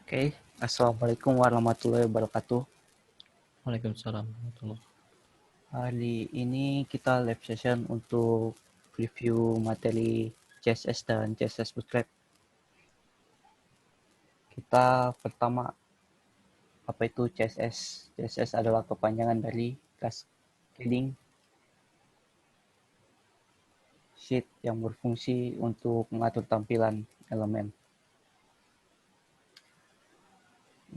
Oke, Assalamualaikum warahmatullahi wabarakatuh. Waalaikumsalam warahmatullahi. Hari ini kita live session untuk review materi CSS dan CSS Bootstrap. Kita pertama, apa itu CSS? CSS adalah kepanjangan dari Cascading Sheet yang berfungsi untuk mengatur tampilan elemen.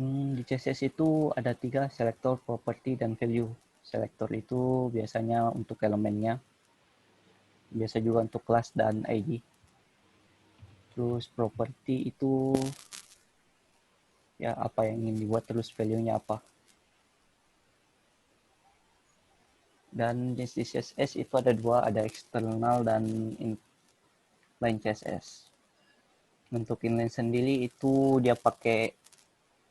Di CSS itu ada 3, selector, property, dan value. Selector itu biasanya untuk elemennya, biasa juga untuk kelas dan ID. Terus property itu ya apa yang ingin dibuat, terus value-nya apa. Dan jenis CSS itu ada 2, ada eksternal dan inline CSS. Untuk inline sendiri itu dia pakai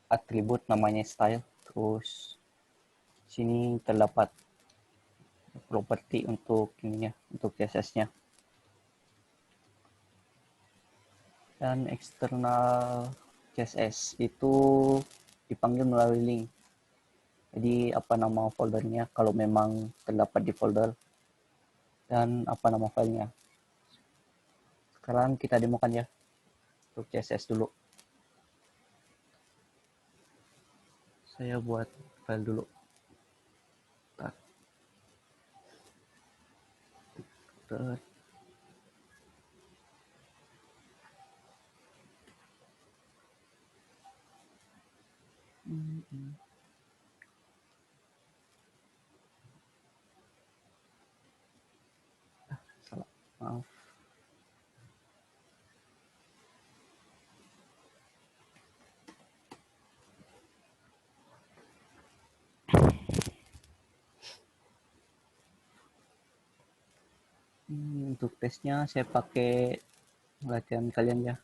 atribut namanya style, terus sini terdapat property untuk ininya, untuk CSS-nya. Dan eksternal CSS itu dipanggil melalui link. Jadi apa nama foldernya kalau memang terdapat di folder, dan apa nama filenya. Sekarang kita demokan ya untuk CSS dulu. Saya buat file dulu. Bentar. Salah, maaf. Untuk tesnya saya pakai latihan kalian ya.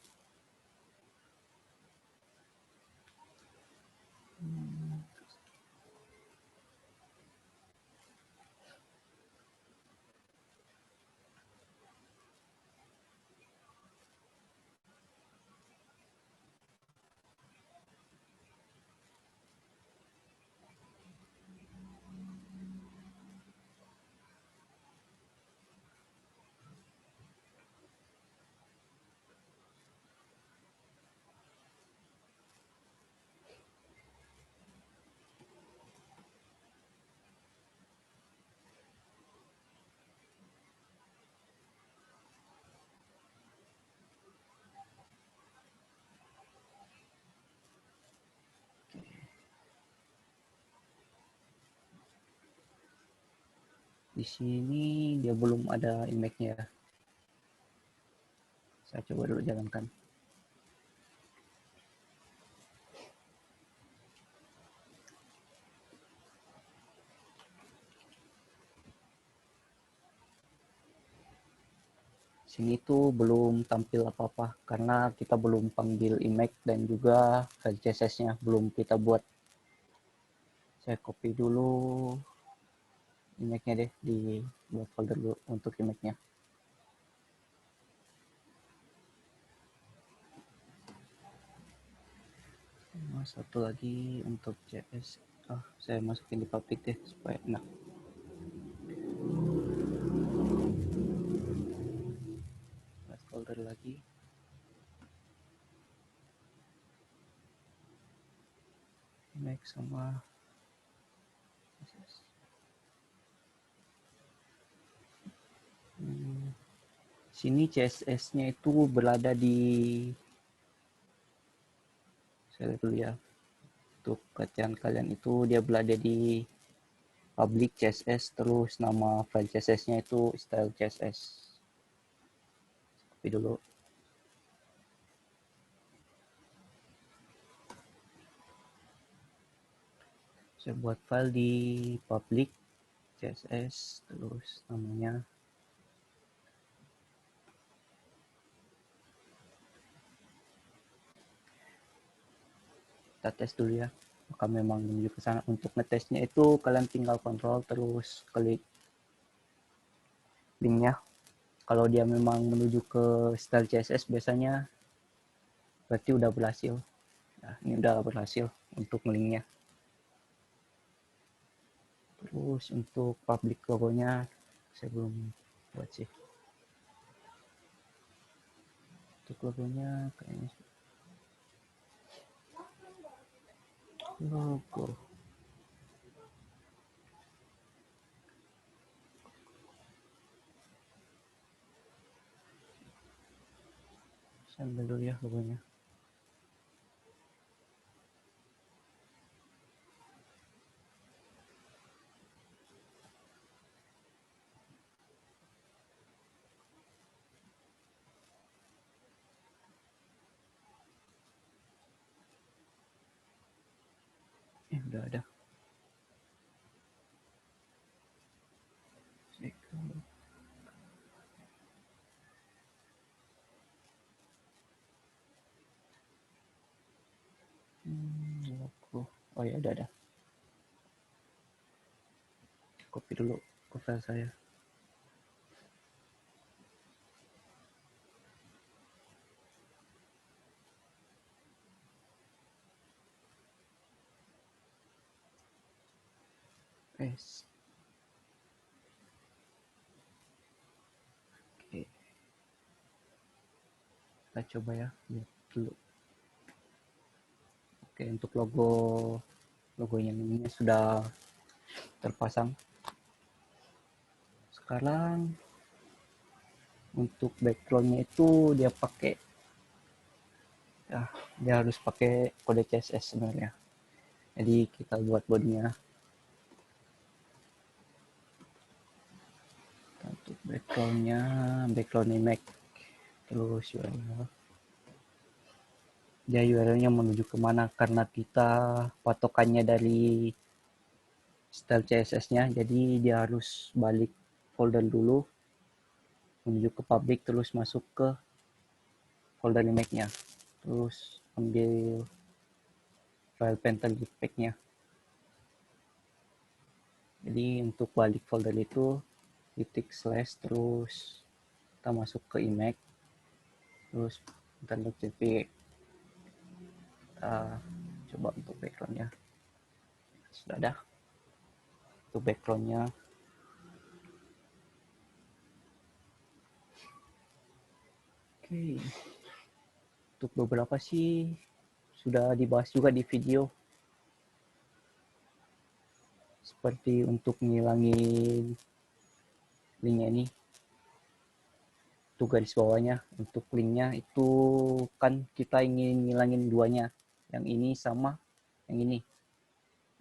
Di sini dia belum ada image-nya ya. Saya coba dulu jalankan. Sini tuh belum tampil apa-apa karena kita belum panggil image dan juga file CSS-nya belum kita buat. Saya copy dulu image-nya deh di buat folder dulu untuk image-nya. Satu lagi untuk CS. Saya masukin di public deh supaya enak. Buat folder lagi. Image sama CSS. Sini CSS-nya itu berada di, saya lihat dulu ya, untuk kajian kalian itu dia berada di public CSS, terus nama file CSS-nya itu style CSS. Copy dulu. Saya buat file di public CSS, terus namanya kita tes dulu ya. Maka memang menuju ke sana. Untuk ngetesnya itu kalian tinggal kontrol terus klik linknya. Kalau dia memang menuju ke style CSS biasanya berarti udah berhasil. Nah, ini udah berhasil untuk linknya. Terus untuk public logonya saya belum buat sih. Untuk logonya kayaknya logo. Saya ambil dulu ya logonya. Udah ada. Logo. Oh ya, ada. Copy dulu ke file saya. Oke. Kita coba ya, lihat dulu. Oke, untuk logonya ini sudah terpasang. Sekarang untuk backgroundnya itu dia pakai dia harus pakai kode CSS sebenarnya. Jadi kita buat bodinya. Untuk background Mac, terus URL. Dia URL-nya menuju kemana karena kita patokannya dari style CSS-nya, jadi dia harus balik folder dulu menuju ke public, terus masuk ke folder image-nya, terus ambil file painter pack-nya. Jadi untuk balik folder itu titik slash, terus kita masuk ke image, terus cp. Kita coba untuk backgroundnya. Sudah ada untuk backgroundnya. Oke, untuk beberapa sih sudah dibahas juga di video, seperti untuk ngilangin linknya ini. Itu garis bawahnya, untuk linknya itu kan kita ingin ngilangin duanya, yang ini sama yang ini.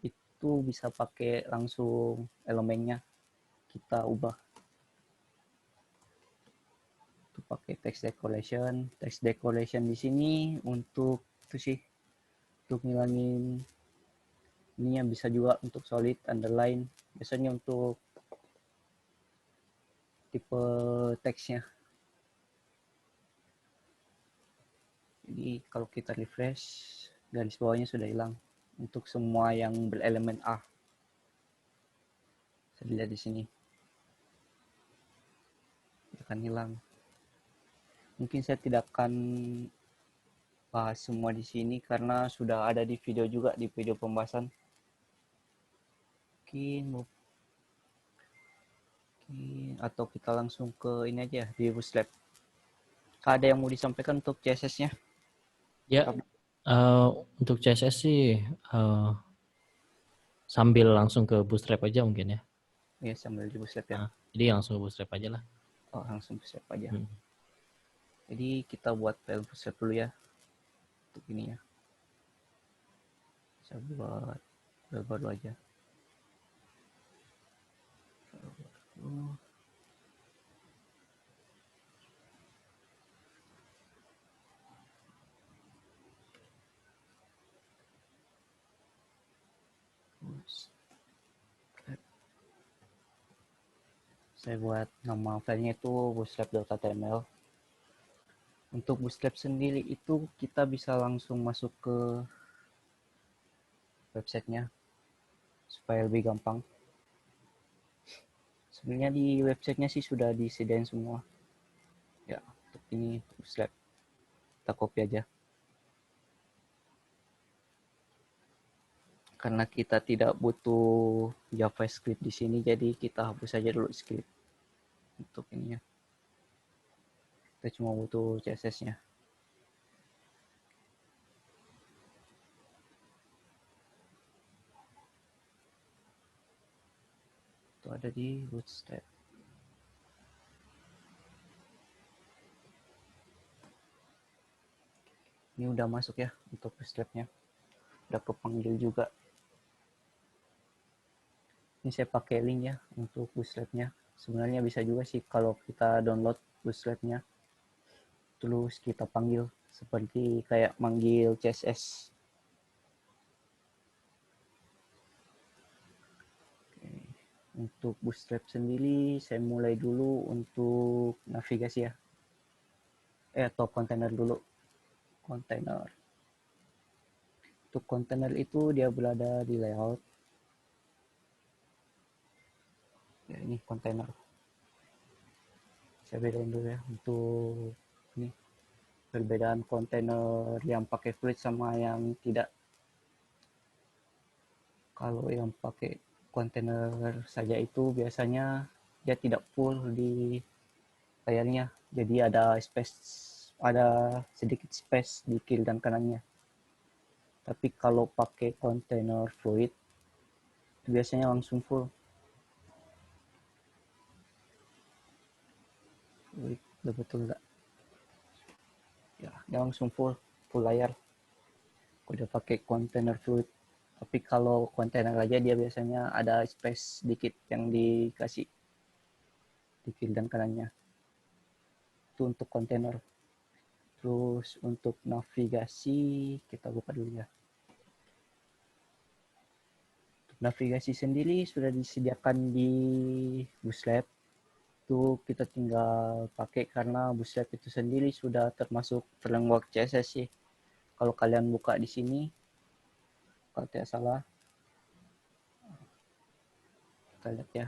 Itu bisa pakai langsung elemennya kita ubah. Itu pakai text decoration di sini untuk itu sih, untuk ngilangin ininya. Bisa juga untuk solid, underline, biasanya untuk tipe teksnya. Jadi kalau kita refresh, garis bawahnya sudah hilang untuk semua yang berelemen A. Bisa dilihat di sini akan hilang. Mungkin saya tidak akan bahas semua di sini karena sudah ada di video juga, di video pembahasan. Mungkin atau kita langsung ke ini aja di Bootstrap. Ada yang mau disampaikan untuk CSS-nya? Ya, untuk CSS sih sambil langsung ke Bootstrap aja mungkin ya. Ya, sambil di Bootstrap ya. Jadi langsung Bootstrap aja lah. Oh, langsung Bootstrap aja. Jadi kita buat file Bootstrap dulu ya. Untuk ini ya. Saya buat file baru aja. Saya buat nama filenya itu bootstrap.html. Untuk Bootstrap sendiri itu kita bisa langsung masuk ke websitenya supaya lebih gampang. Sebenarnya di websitenya sih sudah disediain semua. Ya, untuk ini Bootstrap kita copy aja. karena kita tidak butuh JavaScript di sini, jadi kita hapus saja dulu script untuk ini ya. Kita cuma butuh CSS-nya. Itu ada di Bootstrap. Ini udah masuk ya untuk Bootstrap-nya. Udah kepanggil juga. Ini saya pakai link ya untuk Bootstrap-nya. Sebenarnya bisa juga sih kalau kita download Bootstrap-nya, terus kita panggil seperti kayak manggil CSS. Oke. Untuk Bootstrap sendiri, saya mulai dulu untuk navigasi ya. Atau kontainer dulu. Kontainer. Untuk kontainer itu dia berada di layout. Ya, ini kontainer. Saya bedain dulu ya untuk ini perbedaan kontainer yang pakai fluid sama yang tidak. Kalau yang pakai kontainer saja itu biasanya dia tidak full di layarnya, jadi ada sedikit space di kiri dan kanannya. Tapi kalau pakai kontainer fluid biasanya langsung full. Udah betul nggak? Ya, dia langsung full layar. Udah pakai kontainer fluid. Tapi kalau kontainer aja dia biasanya ada space sedikit yang dikasih di kiri dan kanannya. Itu untuk kontainer. Terus untuk navigasi kita buka dulu ya. Untuk navigasi sendiri sudah disediakan di Bootstrap. Itu kita tinggal pakai karena Bootstrap itu sendiri sudah termasuk framework CSS sih. Kalau kalian buka di sini, kalau tidak salah, kita lihat ya.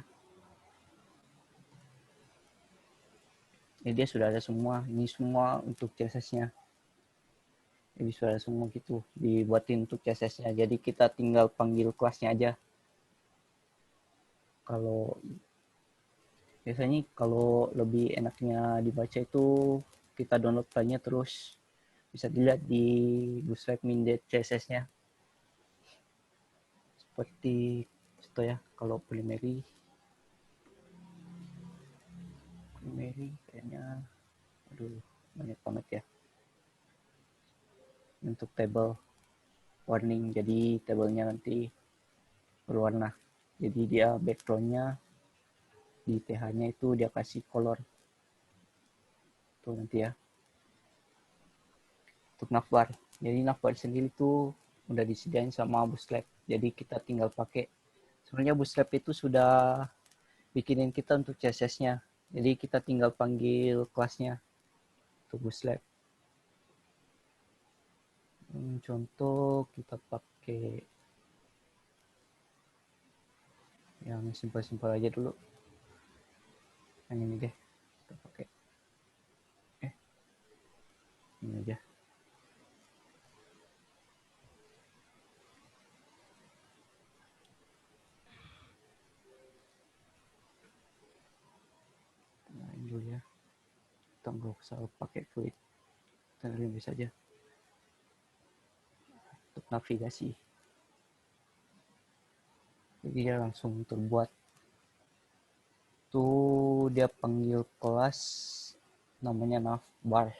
Ini dia sudah ada semua. Ini semua untuk CSS-nya. Ini sudah ada semua gitu. Dibuatin untuk CSS-nya. Jadi kita tinggal panggil kelasnya aja. Kalau biasanya kalau lebih enaknya dibaca itu kita download filenya terus bisa dilihat di Bootstrap min.js CSS-nya seperti itu ya. Kalau primary kayaknya aduh banyak banget ya. Untuk table warning, jadi tabelnya nanti berwarna, jadi dia backgroundnya di TH-nya itu dia kasih color tuh nanti ya. Untuk navbar, jadi navbar sendiri tuh udah disediain sama Bootstrap, jadi kita tinggal pakai. Sebenarnya Bootstrap itu sudah bikinin kita untuk CSS-nya, jadi kita tinggal panggil kelasnya untuk Bootstrap. Contoh kita pakai yang simpel-simpel aja dulu, yang ini deh kita pakai ini aja. Dulu ya, kita nggak usah pakai fluid, kita lebih saja untuk navigasi. Jadi dia langsung terbuat tuh, dia panggil kelas namanya navbar,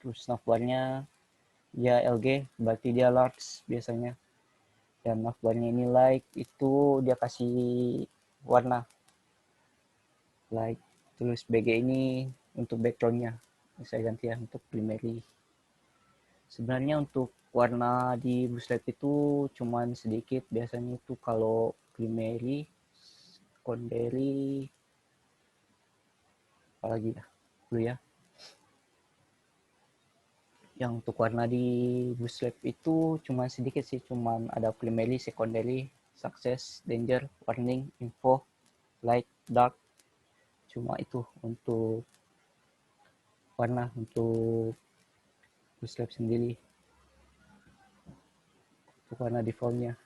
terus navbarnya ya LG berarti dia large biasanya, dan navbarnya ini like itu dia kasih warna like. Terus BG ini untuk backgroundnya saya ganti ya untuk primary. Sebenarnya untuk warna di Bootstrap itu cuman sedikit, biasanya itu kalau primary, secondary, apalagi ya dulu ya. Yang untuk warna di Bootstrap itu cuma sedikit sih, cuman ada primary, secondary, success, danger, warning, info, light, dark. Cuma itu untuk warna untuk Bootstrap sendiri, untuk warna defaultnya.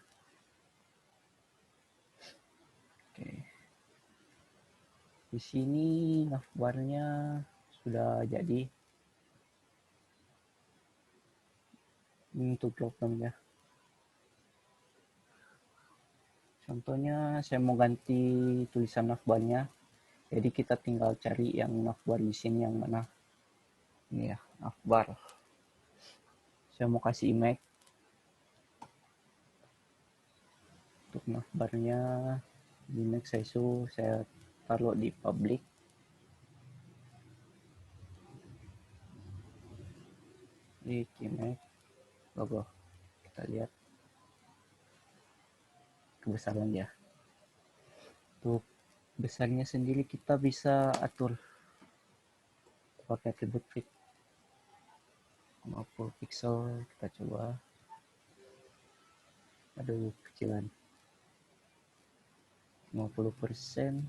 Di sini navbarnya sudah jadi. Untuk dropdownnya. Contohnya saya mau ganti tulisan navbarnya. Jadi kita tinggal cari yang navbar di sini yang mana. Ini ya, navbar. Saya mau kasih image. Untuk navbarnya di next saya taruh di public. Di image logo. Kita lihat kebesaran dia. Untuk besarnya sendiri kita bisa atur pakai atribut fit 50 pixel. Kita coba. Aduh, kecilan 50%.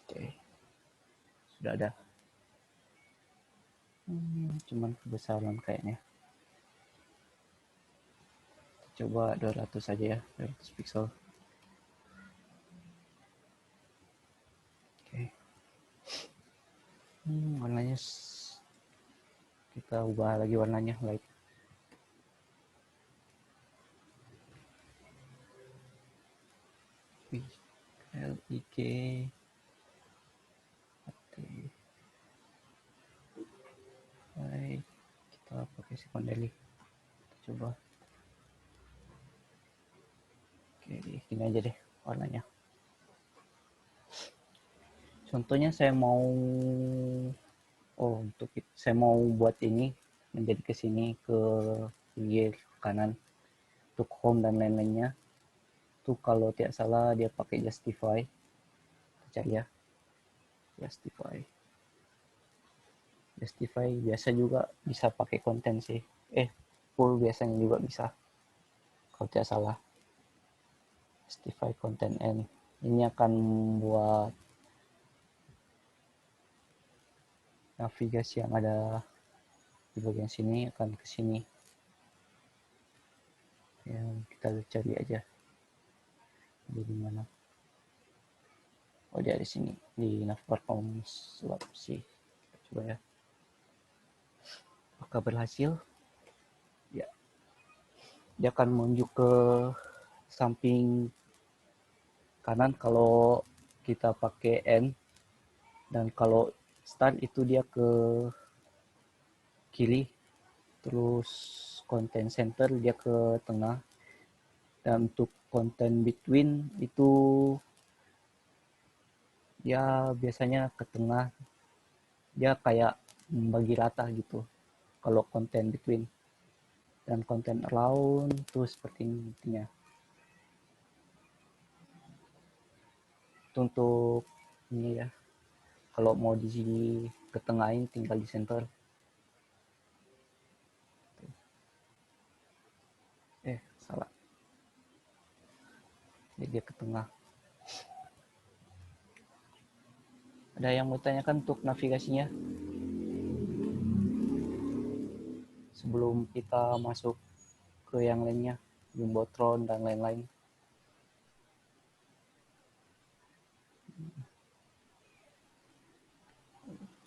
Oke, sudah ada. Cuman kebesaran kayaknya. Coba 200 saja ya, 200 pixel. Oke. Warnanya kita ubah lagi warnanya light. LIG baik, kita pakai secondary. Kita coba. Oke, gini aja deh warnanya. Contohnya saya mau saya mau buat ini menjadi ke sini ke pinggir kanan untuk home dan lain-lainnya. Tuh kalau tidak salah dia pakai justify. Cari ya. Justify biasa juga bisa pakai konten sih. Full biasanya juga bisa. Kalau tidak salah. Justify content N. Ini akan membuat navigasi yang ada di bagian sini akan ke sini. Yang kita cari aja. Di mana? Oh, dia di sini di navbar sih. Kita coba ya. Apakah berhasil? Ya. Dia akan menunjuk ke samping kanan kalau kita pakai N, dan kalau start itu dia ke kiri, terus content center dia ke tengah, dan untuk content between itu dia biasanya ke tengah, dia kayak membagi rata gitu kalau content between, dan content around tuh seperti ini intinya. Untuk ini ya, kalau mau di sini ketengahin tinggal di center. Salah, jadi dia ke tengah. Ada yang mau tanyakan untuk navigasinya sebelum kita masuk ke yang lainnya, Jumbotron dan lain-lain?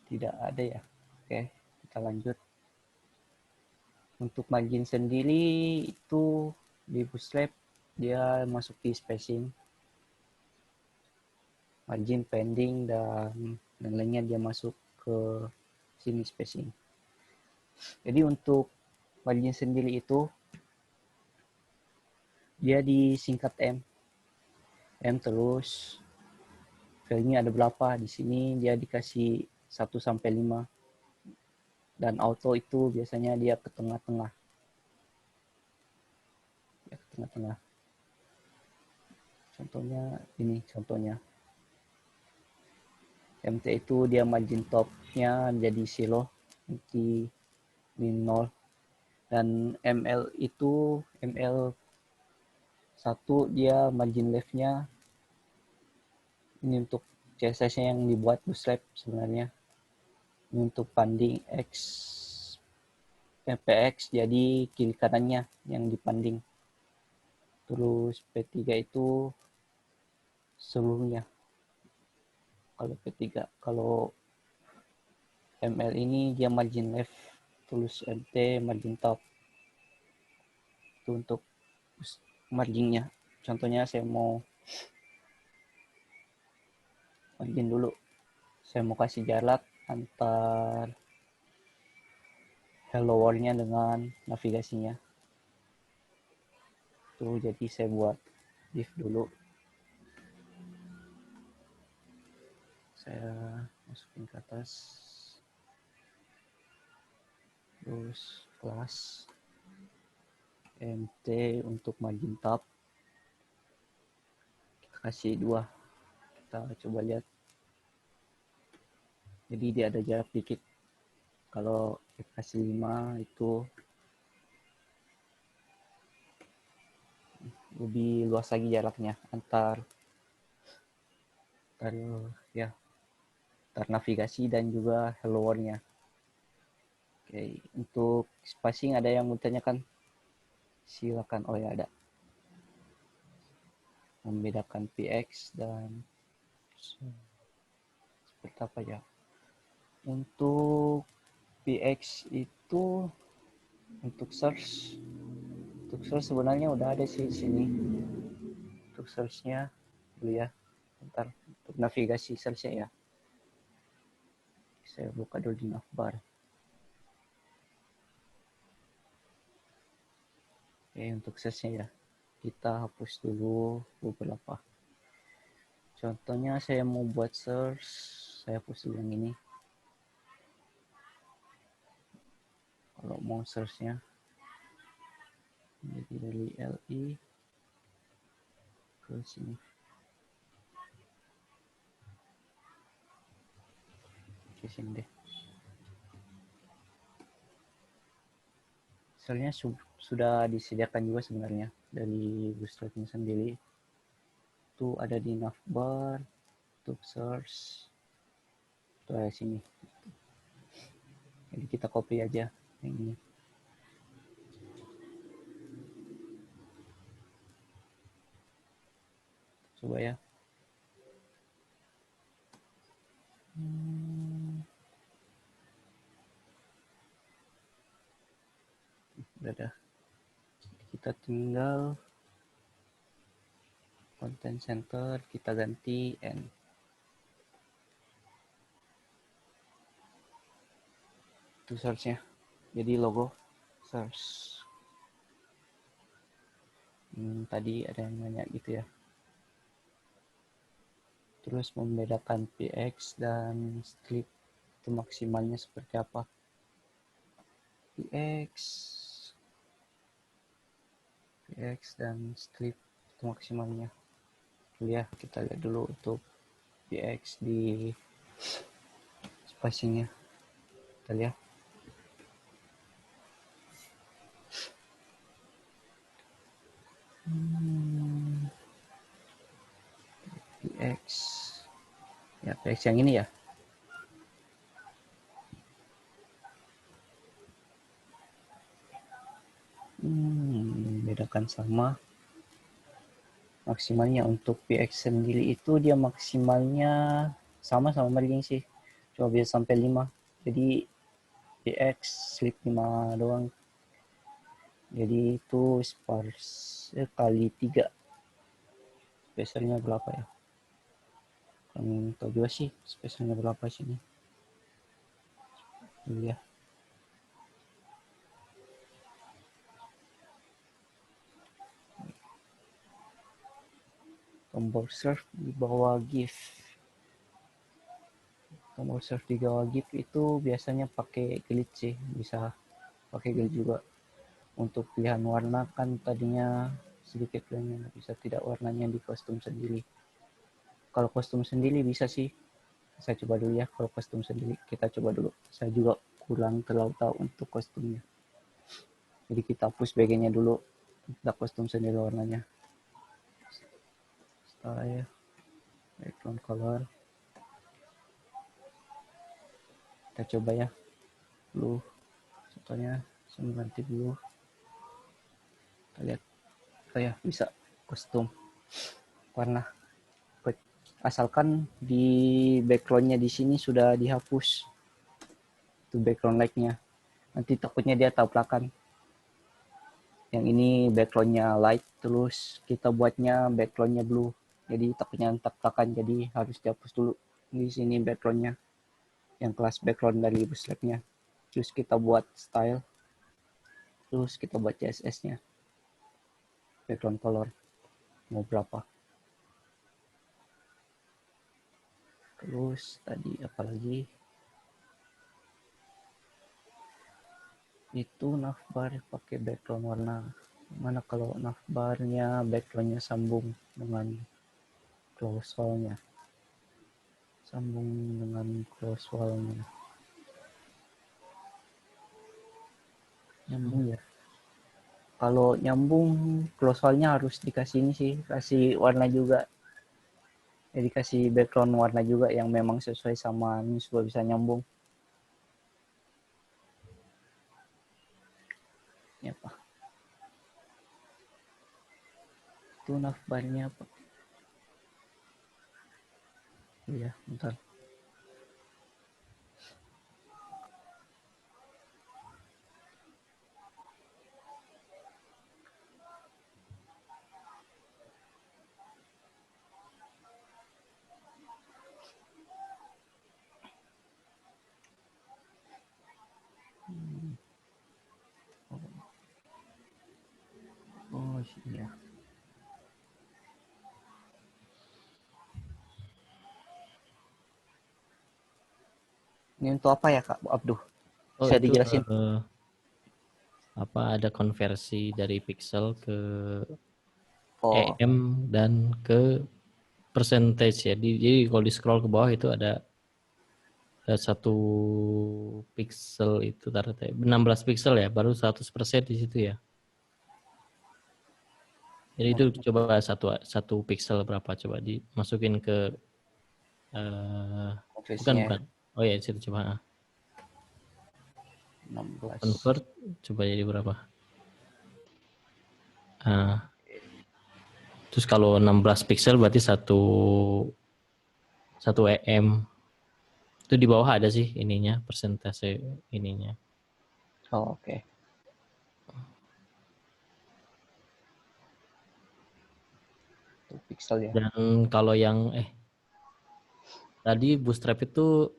Tidak ada ya. Oke, kita lanjut. Untuk margin sendiri itu di Bootstrap dia masuk di spacing, margin, pending, dan lainnya dia masuk ke sini spacing. Jadi untuk margin sendiri itu dia disingkat M terus value-nya ada berapa, di sini dia dikasih 1 sampai 5, dan auto itu biasanya dia ke tengah-tengah. Contohnya ini contohnya. MT itu dia margin top-nya jadi 0, di 0, dan ML itu ML1 dia margin left-nya ini untuk CSS-nya yang dibuat Bootstrap sebenarnya. Ini untuk panding X PX, jadi kiri kanannya yang dipanding. Terus P3 itu seluruhnya. Kalau P3, kalau ML ini dia margin left, terus MT margin top. Itu untuk marginnya. Contohnya saya mau margin dulu. Saya mau kasih jarak antar hello world-nya dengan navigasinya. Tuh, jadi saya buat div dulu. Saya masukin ke atas. Terus kelas MT untuk margin tab. Kita kasih 2. Kita coba lihat. Jadi dia ada jarak dikit. Kalau kita kasih 5 itu lebih luas lagi jaraknya antar navigasi dan juga hello world-nya. Oke, untuk spacing ada yang bertanyakan? Silakan. Oh ya, ada. Membedakan PX dan seperti apa ya? Untuk PX itu untuk search sebenarnya udah ada sih di sini. Untuk search-nya dulu ya. Bentar, untuk navigasi search-nya ya. Saya buka dulu di navbar. Oke, untuk search-nya ya. Kita hapus dulu beberapa. Contohnya saya mau buat search, saya hapus dulu yang ini. Kalau mau search-nya, jadi dari LI ke sini. Ke sini deh. Soalnya sudah disediakan juga sebenarnya dari Bootstrap sendiri. Itu ada di navbar, untuk search, itu ada sini. Jadi kita copy aja yang ini. Coba ya. Udah dah. Kita tinggal content center, kita ganti N. Itu search-nya. Jadi logo search. Tadi ada yang nanya gitu ya. Terus membedakan PX dan strip itu maksimalnya seperti apa? PX dan strip itu maksimalnya. Ya, kita lihat dulu untuk PX di spacingnya. Kita lihat. PX. Ya, PX yang ini ya. Bedakan sama. Maksimalnya untuk PX sendiri itu dia maksimalnya sama margin sih. Cuma bisa sampai 5. Jadi PX slip 5 doang. Jadi itu sparse kali 3. Spacernya berapa ya? Kan tahu juga sih spacernya berapa sini. Iya. Tombol search di bawah GIF. Tombol search di bawah GIF itu biasanya pakai glitch sih, bisa pakai glitch juga. Untuk pilihan warna kan tadinya sedikit lainnya bisa tidak warnanya di kostum sendiri. Kalau kostum sendiri bisa sih. Saya coba dulu ya. Kalau kostum sendiri kita coba dulu. Saya juga kurang terlalu tahu untuk kostumnya. Jadi kita hapus bagiannya dulu. Kita kostum sendiri warnanya. Style, background color. Kita coba ya. Blue. Contohnya saya ganti blue. Kita lihat Oh ya, bisa kostum warna. Asalkan di backgroundnya di sini sudah dihapus itu background light-nya. Nanti takutnya dia tabrakan. Yang ini backgroundnya light, terus kita buatnya backgroundnya blue. Jadi takutnya tabrakan, jadi harus dihapus dulu di sini backgroundnya. Yang kelas background dari bootstrap-nya. Terus kita buat style. Terus kita buat CSS-nya. Background color. Mau berapa. Terus tadi apalagi itu navbar pakai background warna. Mana kalau navbarnya backgroundnya sambung dengan close wall-nya. Sambung dengan close wall-nya. Nyambung ya. Kalau nyambung close wall-nya harus dikasih ini sih, kasih warna juga. Jadi kasih background warna juga yang memang sesuai sama ini supaya bisa nyambung. Ini apa? Itu navbarnya apa? Iya, bentar. Oh iya. Ini untuk apa ya Kak Abduh? Oh Bisa itu dijelasin? ada konversi dari pixel ke Oh, EM dan ke percentage ya. Jadi kalau di scroll ke bawah itu ada satu pixel itu 16 pixel ya, baru 100% di situ ya. Jadi itu coba satu pixel berapa, coba dimasukin ke konversinya bukan. Oh ya, situ coba 16. convert, coba jadi berapa. Nah, terus kalau 16 pixel berarti satu EM. Itu di bawah ada sih ininya, persentase ininya. Oh, oke. Okay. Pixel ya. Dan kalau yang tadi bootstrap itu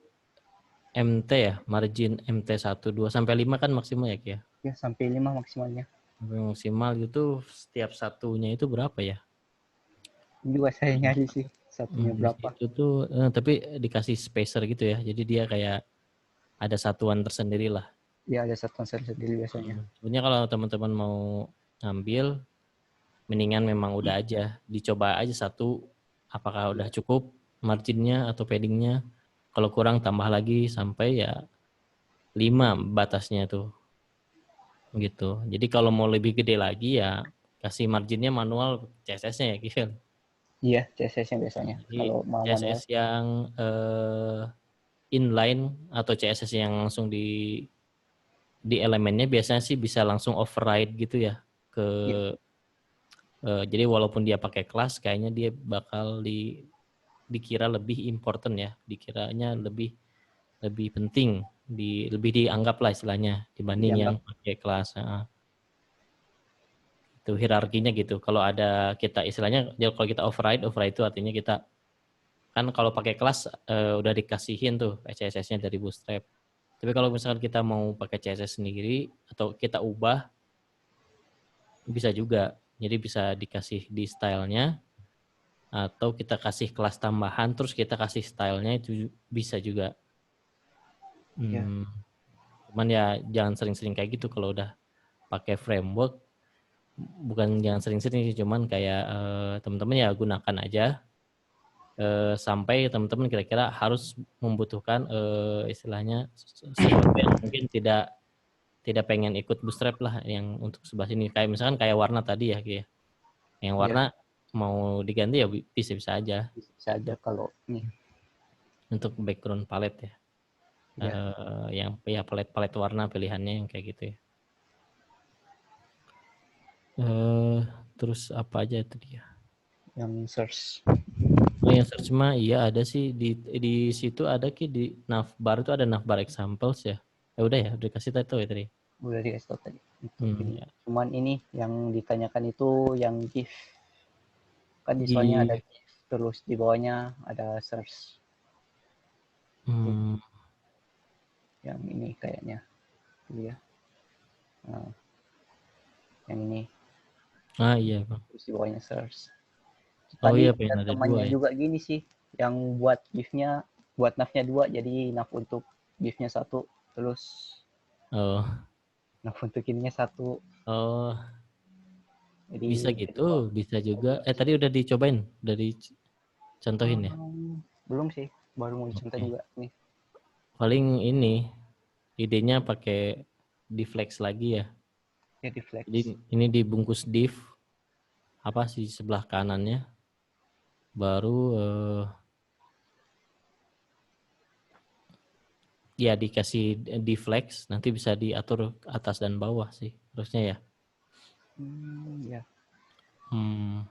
MT ya, margin MT 1, 2 sampai 5 kan maksimal ya, Ki ya? Ya, sampai 5 maksimalnya. Sampai maksimal itu setiap satunya itu berapa ya? Ini juga saya nyari sih satunya Di berapa. situ tuh tapi dikasih spacer gitu ya. Jadi dia kayak ada satuan tersendiri lah. Ya, ada satuan sendiri biasanya. Sebenarnya kalau teman-teman mau ngambil, mendingan memang udah aja, dicoba aja satu, apakah udah cukup marginnya atau paddingnya. Kalau kurang tambah lagi sampai ya 5 batasnya tuh. Gitu. Jadi kalau mau lebih gede lagi ya kasih marginnya manual CSS-nya ya gitu. Iya, CSS-nya biasanya. Jadi Kalau mau manual. CSS yang inline atau CSS yang langsung di elemennya biasanya sih bisa langsung override gitu ya ke Ya, jadi walaupun dia pakai kelas kayaknya dia bakal dikira lebih important ya, dikiranya lebih lebih penting, lebih dianggap lah istilahnya dibanding yang dianggap. pakai kelas. Itu hierarkinya gitu. Kalau ada kita istilahnya kalau kita override itu artinya kita kan kalau pakai kelas udah dikasihin tuh CSS-nya dari Bootstrap. Tapi kalau misalkan kita mau pakai CSS sendiri atau kita ubah bisa juga. Jadi bisa dikasih di stylenya atau kita kasih kelas tambahan terus kita kasih stylenya itu bisa juga. Ya, Cuman ya jangan sering-sering kayak gitu kalau udah pakai framework. Bukan jangan sering-sering sih, cuman kayak teman-teman ya gunakan aja sampai teman-teman kira-kira harus membutuhkan istilahnya sesuatu yang mungkin tidak pengen ikut bootstrap lah yang untuk sebelah sini. Kayak misalkan kayak warna tadi ya, kayak yang ya, warna mau diganti ya bisa-bisa aja bisa aja kalau nih. untuk background palette ya. Ya, Yang ya palet warna pilihannya yang kayak gitu ya. terus apa aja itu dia. Yang search. Oh yang search mah iya ada sih di situ ada di navbar itu ada navbar examples ya. Ya udah ya, udah kasih tahu ya tadi. Udah di stop tadi untuk ini. Ya. Cuman ini yang ditanyakan itu yang GIF. Kan di soalnya ada Di GIF, terus di bawahnya ada search. hmm, Yang ini kayaknya. Tuh ya. Nah, yang ini. iya bang. Terus di bawahnya search. Oh Tadi iya ada pengen ada dua temannya ya. juga gini sih. Yang buat GIF-nya, buat nav-nya 2, jadi nav untuk GIF-nya 1. Terus Oh nav untuk ininya 1. oh Jadi bisa jadi dua. gitu, bisa juga. Tadi udah dicobain, udah dicontohin ya. Belum sih, baru mau dicontoh Oke. juga nih. Paling ini idenya pakai deflex lagi ya. Jadi Jadi flex. ini dibungkus div apa sih sebelah kanannya, baru ya dikasih deflex, nanti bisa diatur atas dan bawah sih harusnya ya. Ya, Hmm,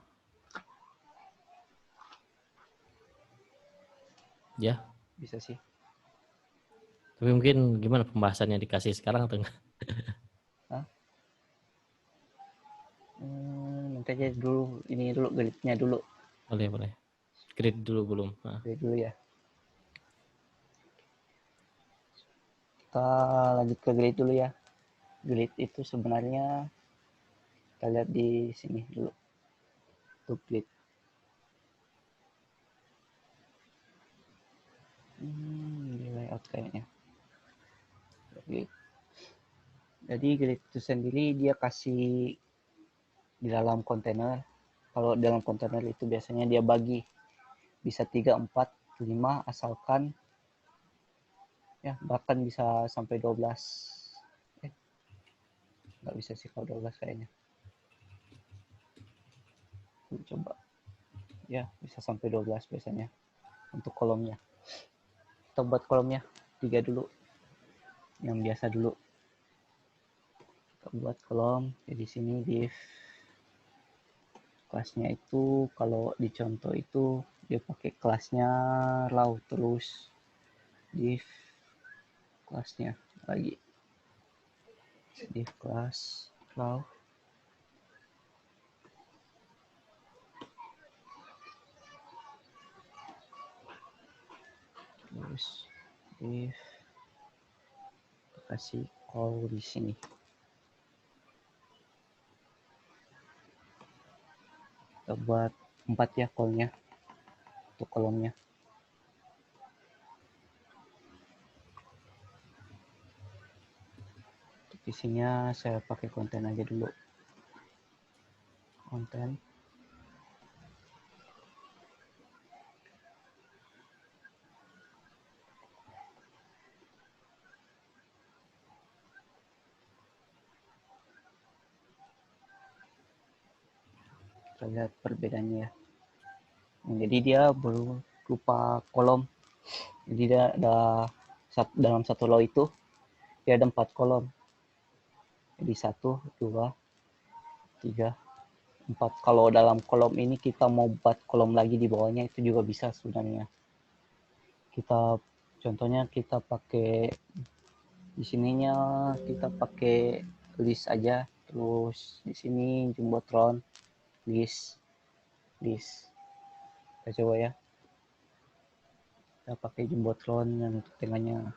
ya. bisa sih. Tapi mungkin gimana pembahasannya dikasih sekarang atau enggak? Hah? Nanti aja dulu, ini dulu gridnya dulu. Boleh, boleh. Grid dulu belum? Nah, Grid dulu ya. Kita lanjut ke grid dulu ya. Grid itu sebenarnya kita lihat di sini dulu. Untuk grid. Di layout kayaknya. Grid. Jadi grid itu sendiri dia kasih di dalam kontainer. Kalau dalam kontainer itu biasanya dia bagi bisa 3, 4, 5 asalkan ya bahkan bisa sampai 12. Nggak bisa sih kalau 12 kayaknya. Coba ya bisa sampai 12 biasanya untuk kolomnya. Kita buat kolomnya 3 dulu, yang biasa dulu. Kita buat kolom di sini div kelasnya itu, kalau dicontoh itu dia pakai kelasnya raw, terus div kelasnya lagi div kelas raw, terus div kasih call di sini. Kita buat 4 ya callnya untuk kolomnya. Untuk isinya saya pakai konten aja dulu. Konten. Kita lihat perbedaannya ya. Jadi dia berupa kolom. Jadi dia ada dalam satu row itu dia ada 4 kolom. Jadi 1, 2, 3, 4. Kalau dalam kolom ini kita mau buat kolom lagi di bawahnya itu juga bisa sebenarnya. Kita contohnya kita pakai di sininya kita pakai list aja, terus di sini jumbotron list list. Kita coba ya. Kita pakai jumbotron yang untuk tengahnya.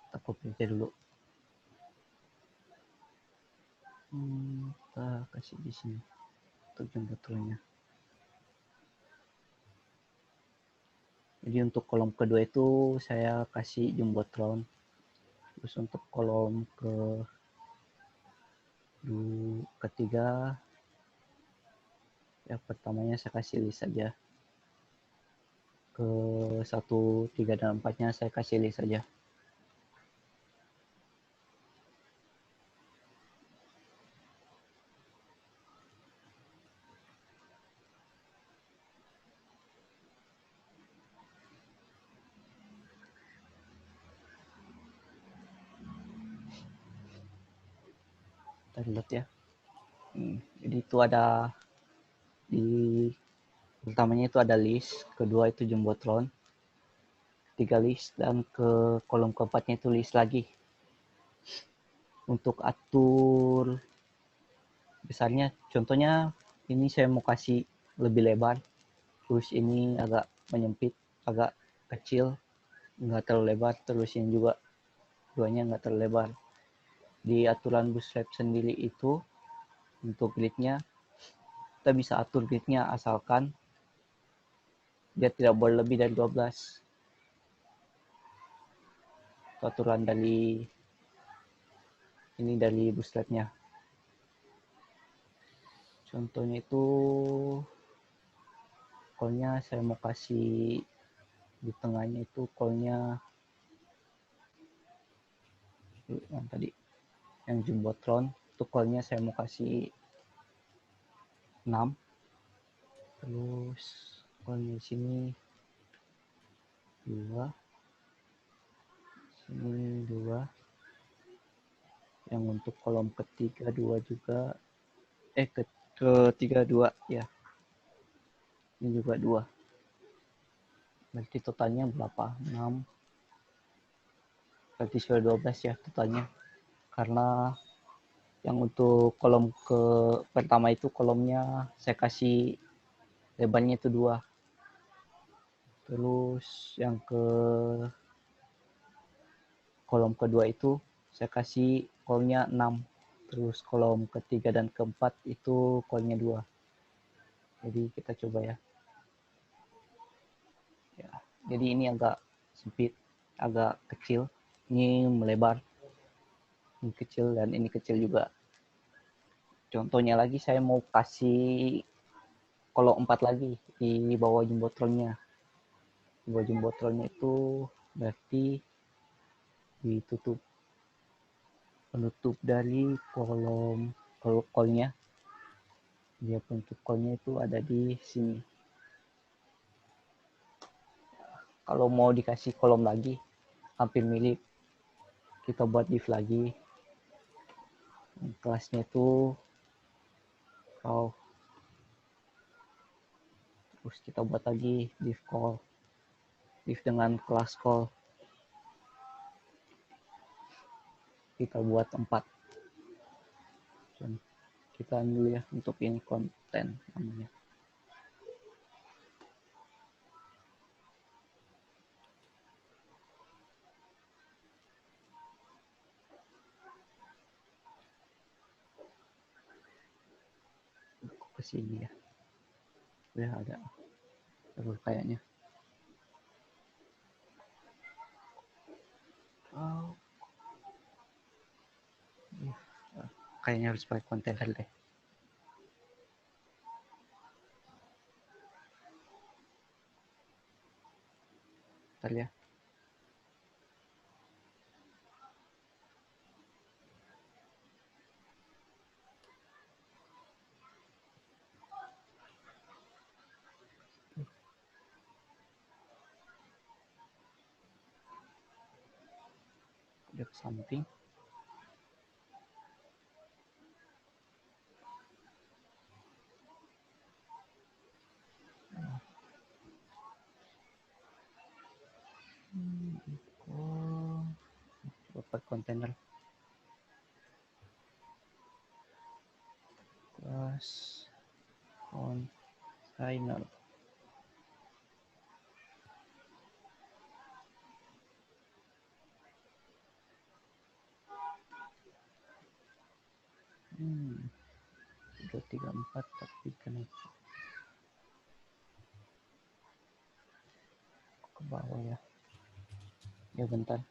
Kita copy aja dulu. Kita kasih di sini untuk jumbotronnya. Jadi untuk kolom kedua itu saya kasih jumbotron. Terus untuk kolom ketiga ya pertamanya saya kasih list saja. Ke 1, 3, dan 4-nya saya kasih list saja. Reload ya. Jadi itu ada di pertamanya itu ada list, kedua itu jumbotron, tiga list, dan ke kolom keempatnya itu list lagi. Untuk atur besarnya, contohnya ini saya mau kasih lebih lebar, terus ini agak menyempit, agak kecil, nggak terlalu lebar, terus ini juga duanya nggak terlalu lebar. Di aturan Bootstrap sendiri itu untuk gridnya, kita bisa atur gridnya asalkan dia tidak boleh lebih dari 12. Itu aturan dari ini dari Bootstrap-nya. Contohnya itu call-nya saya mau kasih di tengahnya itu call-nya yang tadi yang jumbotron itu call-nya saya mau kasih 6. Terus call-nya sini 2, sini 2. Yang untuk kolom ketiga 2 juga, ketiga 2 ya, ini juga 2. Berarti totalnya berapa? 6. Berarti sudah 12 ya totalnya. Karena yang untuk kolom ke pertama itu kolomnya saya kasih lebarnya itu 2. Terus yang ke kolom kedua itu saya kasih call-nya 6. Terus kolom ketiga dan keempat itu call-nya 2. Jadi kita coba ya. Jadi ini agak sempit, agak kecil. Ini melebar. Ini kecil dan ini kecil juga. Contohnya lagi saya mau kasih kolom 4 lagi di bawah jumbotronnya. Di bawah jumbotronnya itu berarti ditutup, penutup dari kolom call-nya. Dia penutup call-nya itu ada di sini. Kalau mau dikasih kolom lagi, hampir mirip. Kita buat div lagi. Kelasnya itu raw. Terus kita buat lagi div call. Div dengan kelas call. Kita buat 4. Kita dulu ya untuk ini konten namanya. Ke sini ya. Udah ada terus kayaknya. Oh. Kayaknya harus pakai kontainer deh. Bentar ya. Udah ke samping. Coba kontainer. Plus container. Udah 34 tapi kenapa ke bawah ya? Ya bentar.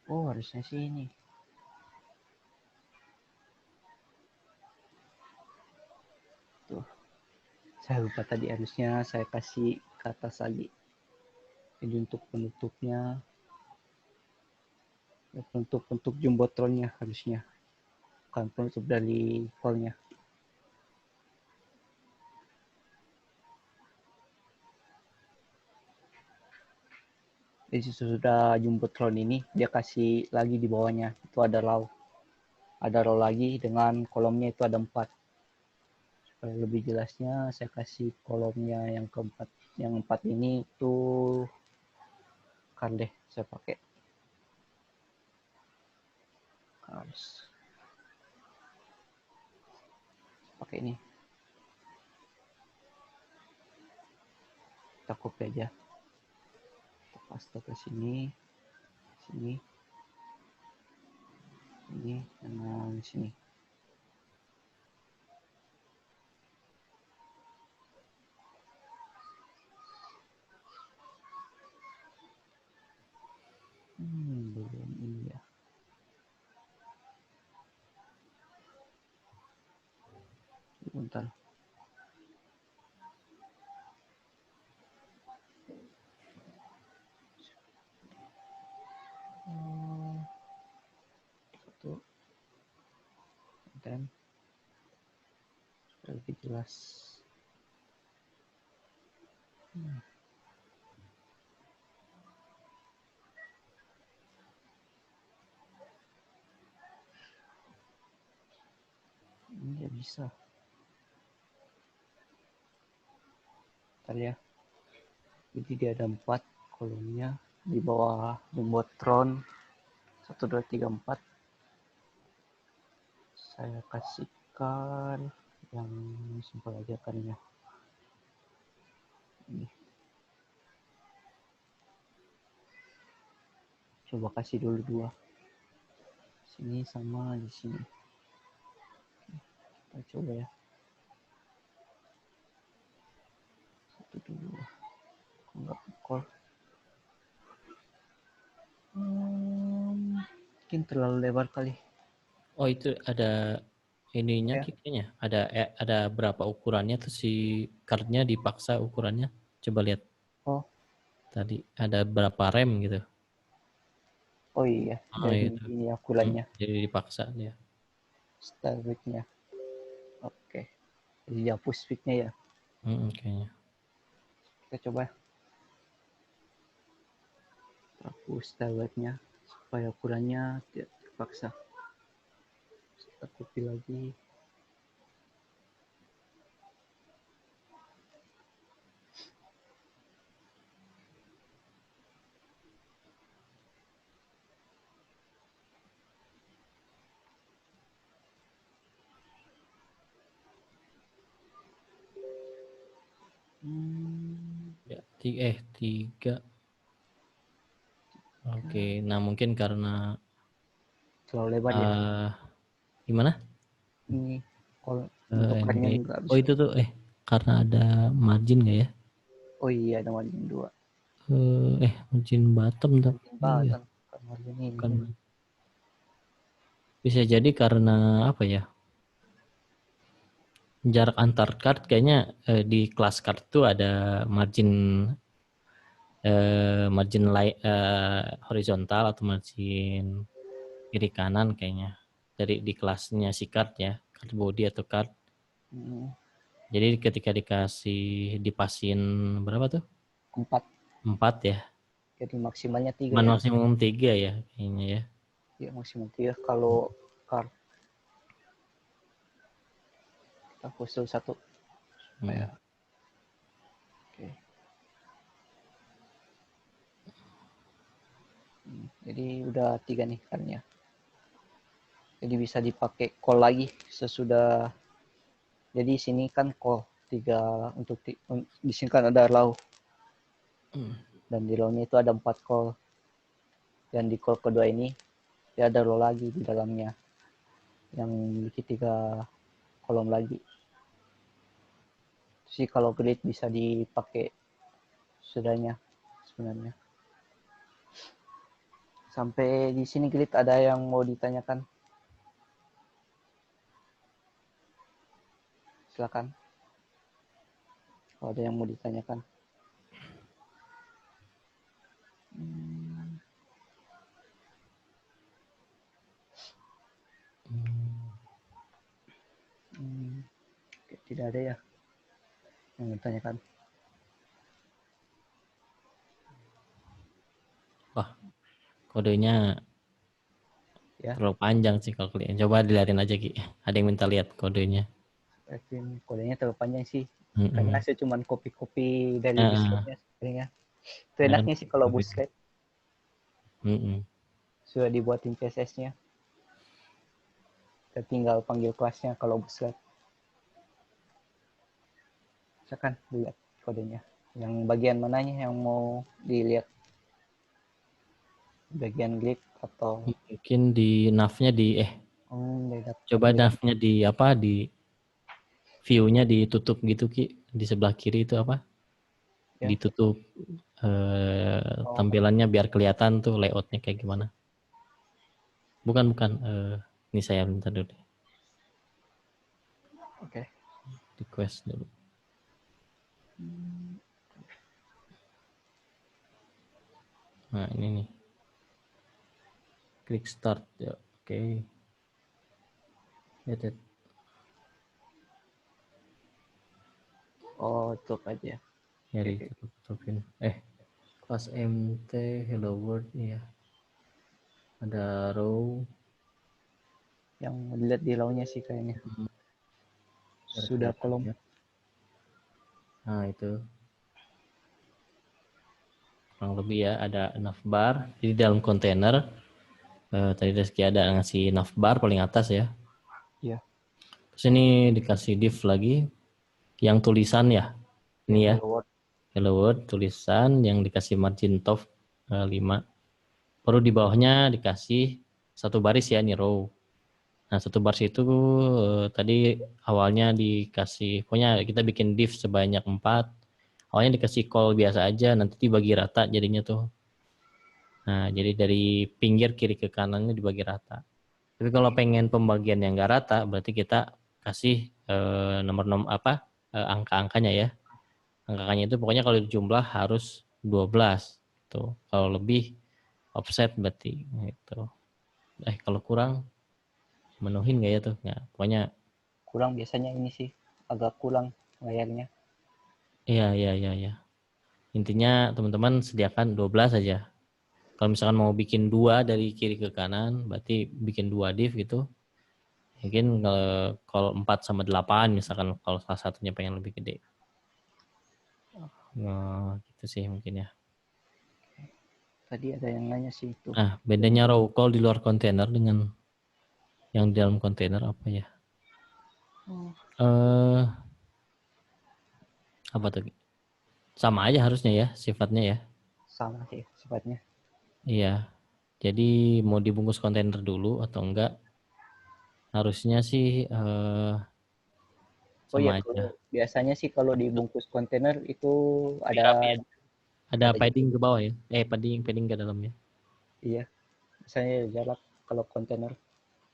Oh harusnya sini. Tuh. Saya lupa tadi harusnya saya kasih ke atas lagi. Jadi untuk penutupnya, penutup jumbotronnya harusnya, bukan penutup dari call-nya. Jadi sudah jumbotron ini dia kasih lagi di bawahnya itu ada row lagi dengan kolomnya itu ada 4. Supaya lebih jelasnya saya kasih kolomnya yang keempat. Yang 4 ini itu kan deh saya pakai ini. Kita copy aja. Kita paste ke sini, sini, ini, dengan sini. Belum ini ya. Bentar. Satu, dan lebih jelas. Ini nggak bisa. Bentar ya. Jadi dia ada 4 kolomnya di bawah jumbotron 1, 2, 3, 4. Saya kasihkan yang simpel aja kan ya. Ini. Coba kasih dulu 2. Sini sama di sini. Kita coba ya. 1, 2. Enggak pukul. Mungkin terlalu lebar kali. Oh itu ada ininya Ya. kayaknya. Ada berapa ukurannya tuh si cardnya dipaksa ukurannya. Coba lihat. Oh. Tadi ada berapa rem gitu. Oh iya, Oh jadi itu. ini akurannya. Jadi dipaksa dia. Style width-nya. Oke. Jadi dihapus width-nya ya. Kayaknya. Kita coba hapus style width-nya supaya ukurannya tidak terpaksa. Kita copy lagi. Ya, 3. Oke, nah mungkin karena Terlalu lebar ya. gimana? Ini kalau NB. bentukannya nggak Oh bisa. itu tuh karena ada margin nggak ya? Oh iya, ada margin 2. Margin bottom tapi Margin iya, button. Margin ini. bukan. Bisa jadi karena apa ya? Jarak antar card kayaknya di kelas card tuh ada margin horizontal atau margin kiri kanan kayaknya dari di kelasnya si card ya, card body atau card. Jadi ketika dipasin berapa tuh? 4. 4 ya. Jadi maksimalnya 3 Cuman ya. maksimum 3 ya kayaknya ya. Ya maksimum 3 kalau card. Kita hapus dulu 1 supaya. Oke. Jadi udah 3 nih cardnya. Jadi bisa dipakai call lagi sesudah. Jadi sini kan call 3 untuk di sini kan ada row. Dan di row-nya itu ada 4 call. Dan di call kedua ini dia ada row lagi di dalamnya yang memiliki 3 kolom lagi. Sih kalau grid bisa dipakai sudahnya sebenarnya. Sampai di sini grid ada yang mau ditanyakan? Silakan. Kalau ada yang mau ditanyakan. Oke, tidak ada ya yang ditanyakan. kodenya Ya, terlalu panjang sih kalau kalian. Coba dilihatin aja Ki. Ada yang minta lihat kodenya. mungkin kodenya terlalu panjang sih. Karena Mm-mm. saya cuma copy-copy dari Heeh. bootstrapnya sebenarnya. Itu Nah, kan enaknya sih kalau gitu. bootstrap Mm-mm. sudah dibuatin CSS-nya. Kita tinggal panggil kelasnya kalau bootstrap. Misalkan lihat kodenya. Yang bagian mananya yang mau dilihat? Bagian grid atau Mungkin di nav-nya beda coba tampilan nav-nya di apa di view-nya ditutup gitu Ki. Di sebelah kiri itu apa? ya. Ditutup Oh, tampilannya biar kelihatan tuh layoutnya kayak gimana. Bukan bukan ini saya minta dulu deh. oke. Request dulu. Nah, ini nih. Klik start ya. Oke. Edit. Oh, tutup aja. Nyari Oke. tutupin. Kelas MT Hello World ya. Ada row. Yang dilihat di law-nya sih kayaknya. Biar Sudah kelihatan kolom. ya. Nah, itu kurang lebih ya ada navbar. Jadi dalam kontainer tadi Reski ada ngasih navbar paling atas ya. Iya. Terus ini dikasih div lagi yang tulisan ya. Ya, Ini ya. hello world. Hello World tulisan yang dikasih margin top 5. Baru di bawahnya dikasih satu baris ya, ini row. Nah, satu baris itu tadi awalnya dikasih, pokoknya kita bikin div sebanyak 4. Awalnya dikasih call biasa aja, nanti dibagi rata jadinya tuh. Nah, jadi dari pinggir kiri ke kanannya dibagi rata. Tapi kalau pengen pembagian yang enggak rata, berarti kita kasih nomor-nomor angka-angkanya ya. Angka-angkanya itu pokoknya kalau jumlah harus 12 tuh. Kalau lebih offset berarti gitu. Kalau kurang menuhin nggak ya tuh? Ya, pokoknya Kurang biasanya ini sih. Agak kurang layarnya. iya iya iya iya. Intinya teman-teman sediakan 12 aja. Kalau misalkan mau bikin 2 dari kiri ke kanan, berarti bikin 2 div gitu. Mungkin kalau 4 sama 8 misalkan kalau salah satunya pengen lebih gede. Nah, gitu sih mungkin ya. Tadi ada yang nanya sih itu. Nah, bedanya row call di luar kontainer dengan yang di dalam kontainer apa ya? Eh apa tuh? Sama aja harusnya ya sifatnya ya. Sama sih sifatnya. Iya. Jadi mau dibungkus kontainer dulu atau enggak? Harusnya sih Oh iya, sama kalau aja. biasanya sih kalau dibungkus kontainer itu Lebih ada rapi ya. Ada ada padding ke bawah ya. Padding padding ke dalamnya. iya, misalnya jarak kalau kontainer.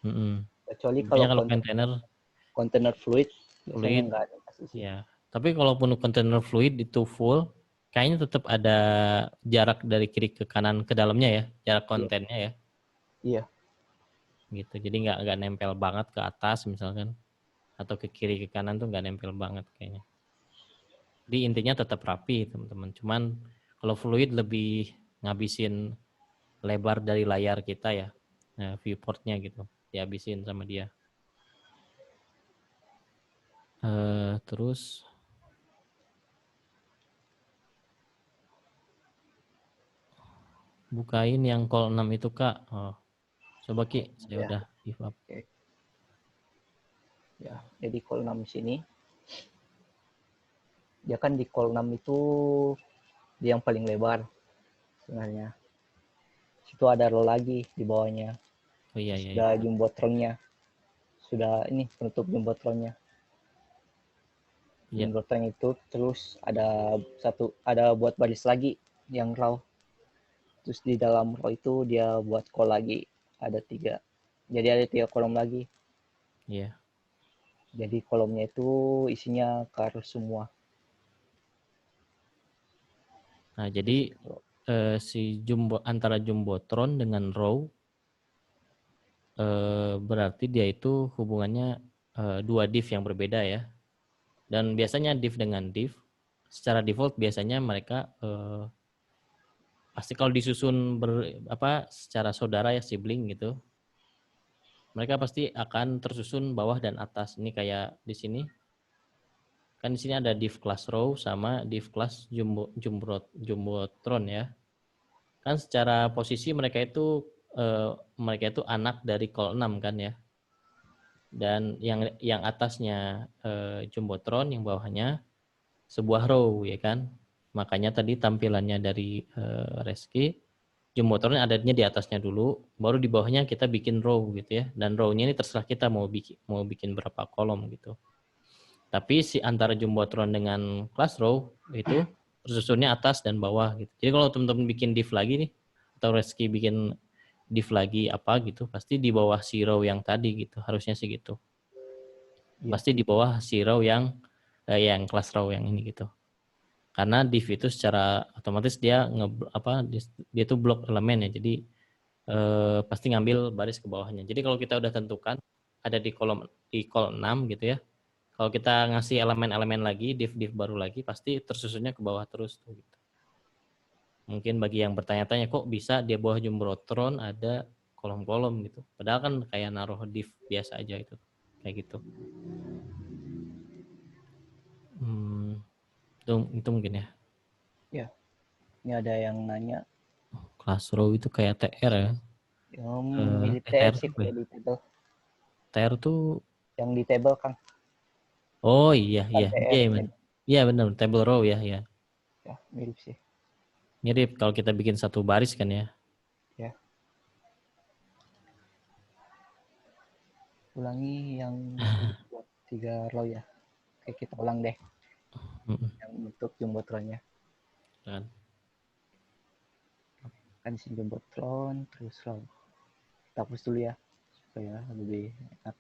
Mm-mm. Kecuali kalau Makanya kalau kontainer kontainer fluid biasanya fluid nggak ada kasih sih. ya. Tapi kalaupun kontainer fluid itu full, kayaknya tetap ada jarak dari kiri ke kanan ke dalamnya ya, jarak Iya, kontennya ya, iya. gitu. Jadi nggak nempel banget ke atas misalkan, atau ke kiri ke kanan tuh nggak nempel banget kayaknya. Jadi intinya tetap rapi teman-teman. Cuman kalau fluid lebih ngabisin lebar dari layar kita ya, viewportnya gitu, dihabisin sama dia. Terus bukain yang call 6 itu Kak. Oh, coba Ki, saya Ya, udah give up. oke. Ya, jadi call 6 sini dia kan di call 6 itu dia yang paling lebar sebenarnya. Situ ada row lagi di bawahnya. Oh iya iya, iya. Sudah jumbotronnya. Sudah ini penutup jumbotronnya. Iya, Jumbotron itu terus ada buat baris lagi yang raw. Terus di dalam row itu dia buat call lagi. Ada 3. Jadi ada 3 kolom lagi. iya. Jadi kolomnya itu isinya car semua. Nah, Di jadi situ. si antara jumbotron dengan row berarti dia itu hubungannya 2 div yang berbeda ya. Dan biasanya div dengan div secara default biasanya mereka pasti kalau disusun secara saudara ya, sibling gitu, mereka pasti akan tersusun bawah dan atas. Ini kayak di sini kan, di sini ada div class row sama div class jumbotron ya. Kan secara posisi mereka itu anak dari call 6 kan ya. Dan yang atasnya jumbotron, yang bawahnya sebuah row ya kan. Makanya tadi tampilannya dari Reski, jumbotron adanya di atasnya dulu, baru di bawahnya kita bikin row gitu ya. Dan row-nya ini terserah kita mau bikin berapa kolom gitu. Tapi si antara jumbotron dengan class row itu tersusunnya atas dan bawah gitu. Jadi kalau teman-teman bikin div lagi nih, atau Reski bikin div lagi apa gitu, pasti di bawah si row yang tadi gitu, harusnya sih gitu. Iya. Pasti di bawah si row yang class row yang ini gitu. Karena div itu secara otomatis dia dia tuh blok elemen ya. Jadi pasti ngambil baris ke bawahnya. Jadi kalau kita udah tentukan ada di call 6 gitu ya. Kalau kita ngasih elemen-elemen lagi, div baru lagi, pasti tersusunnya ke bawah terus tuh gitu. Mungkin bagi yang bertanya-tanya kok bisa di bawah jumbotron ada kolom-kolom gitu. Padahal kan kayak naruh div biasa aja itu. Kayak gitu. Itu mungkin ya. Ya, ini ada yang nanya Class row itu kayak TR ya. yang mirip TR TR sih tuh kalau di table. TR tuh, Yang di table kan, oh iya bukan iya iya TR. iya, iya benar, table row ya ya. Ya, mirip sih. Mirip kalau kita bikin satu baris kan ya. Ya, ulangi yang buat 3 row ya. Oke, kita ulang deh yang bentuk jumbotronnya. Kan. Kan di sini jumbotron terus row. Kita hapus dulu ya supaya lebih enak.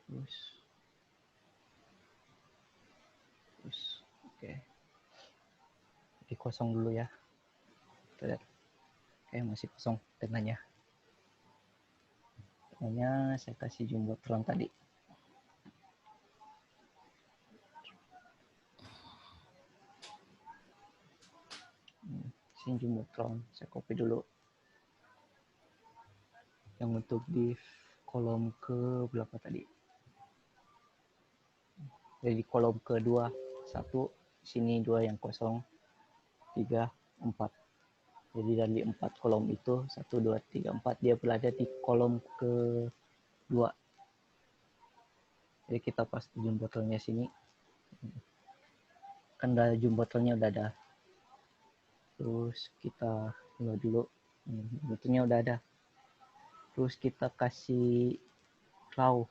Terus oke. Jadi kosong dulu ya. Kita lihat. Oke, masih kosong tengahnya. Tengahnya saya kasih jumbotron tadi. Sini jumbotron, saya copy dulu. Yang untuk div kolom ke berapa tadi? Jadi kolom kedua, 1, sini 2 yang kosong, 3, 4. Jadi dari 4 kolom itu, 1, 2, 3, 4, dia berada di kolom kedua. Jadi kita pas jumbotronnya sini, kan udah jumbotronnya udah ada. Terus kita load dulu, bentuknya udah ada. Terus kita kasih row.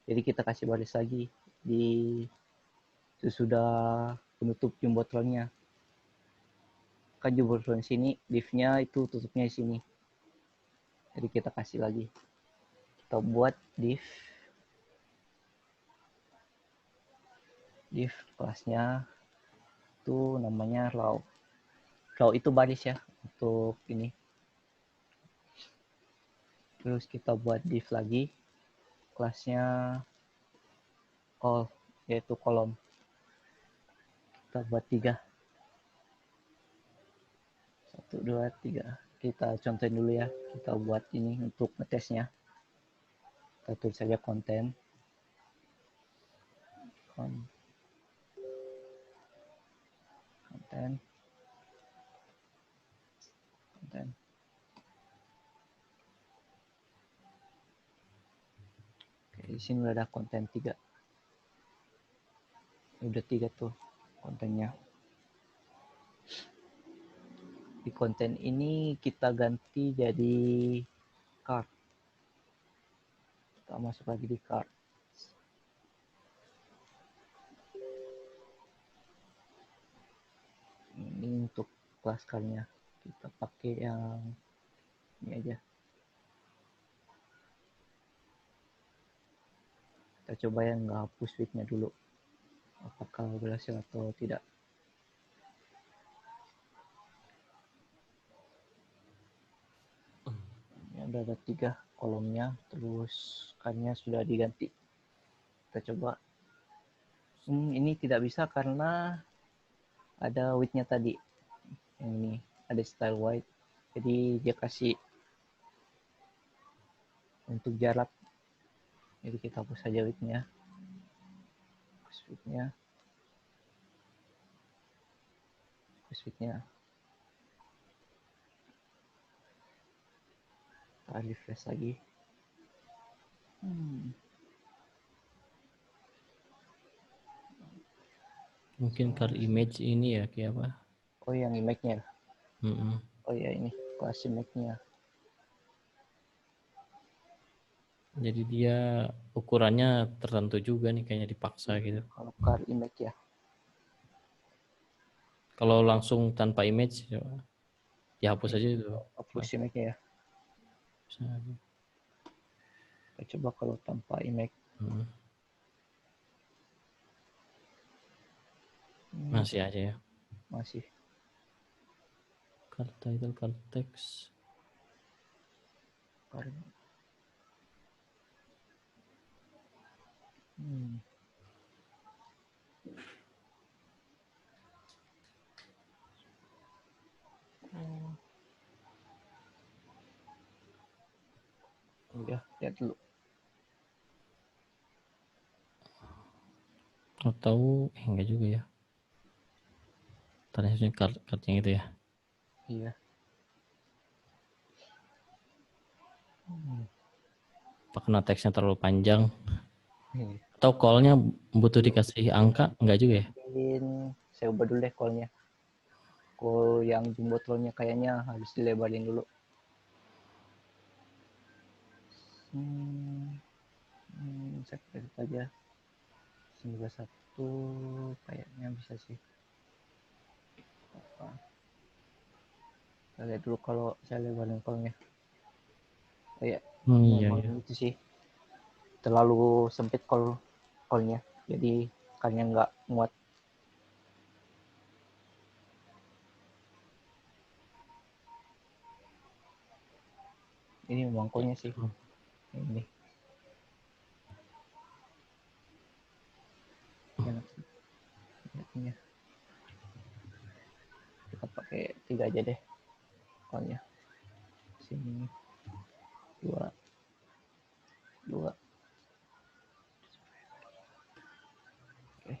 Jadi kita kasih baris lagi di sesudah penutup jumbotronnya. Kan jumbotron sini, div-nya itu tutupnya di sini. Jadi kita kasih lagi. Kita buat div kelasnya itu namanya row. Row itu baris ya untuk ini. Terus kita buat div lagi, kelasnya call, yaitu kolom. Kita buat 3. 1, 2, 3. Kita contohin dulu ya. Kita buat ini untuk ngetesnya. Kita tulis saja konten. Konten. Oke, di sini udah ada konten 3. Udah 3 tuh kontennya. Di konten ini kita ganti jadi card. Kita masuk lagi di card. Ini untuk kelas cardnya. Kita pakai yang ini aja. Kita coba yang nggak hapus width-nya dulu. Apakah berhasil atau tidak. Ini udah ada 3 kolomnya, terus cardnya sudah diganti. Kita coba Ini tidak bisa karena ada width-nya tadi. Yang ini ada style wide. Jadi dia kasih untuk jarak. Jadi kita hapus saja width-nya. Hapus width-nya. Hapus width-nya. Kita refresh lagi. Mungkin car image ini ya kayak apa? Oh, yang image-nya. Mm-mm. Oh ya, ini kelas image-nya. Jadi dia ukurannya tertentu juga nih kayaknya dipaksa gitu. Kalau car image ya. Kalau langsung tanpa image ya, dihapus aja itu. Hapus image-nya ya. Kita coba kalau tanpa image. Masih aja ya. Masih. Card title, card text. Ya, lihat dulu. Atau enggak juga ya. Ternyata card yang itu ya. Iya. Apa kena teksnya terlalu panjang? Iya. Atau call-nya butuh dikasih angka? Enggak juga ya? Mungkin saya ubah dulu deh call-nya. Call yang jumbotronnya kayaknya harus dilebarin dulu. Saya edit aja. 91 kayaknya bisa sih. Apa? Kita lihat dulu kalau saya lebarin call-nya. Kayak Iya, memang iya. itu sih. Terlalu sempit call-nya. Jadi kayaknya nggak muat. Ini memang call-nya sih. Ini. Enak sih. Lihatnya. Kita pakai 3 aja deh call-nya. Sini 2 2. Oke.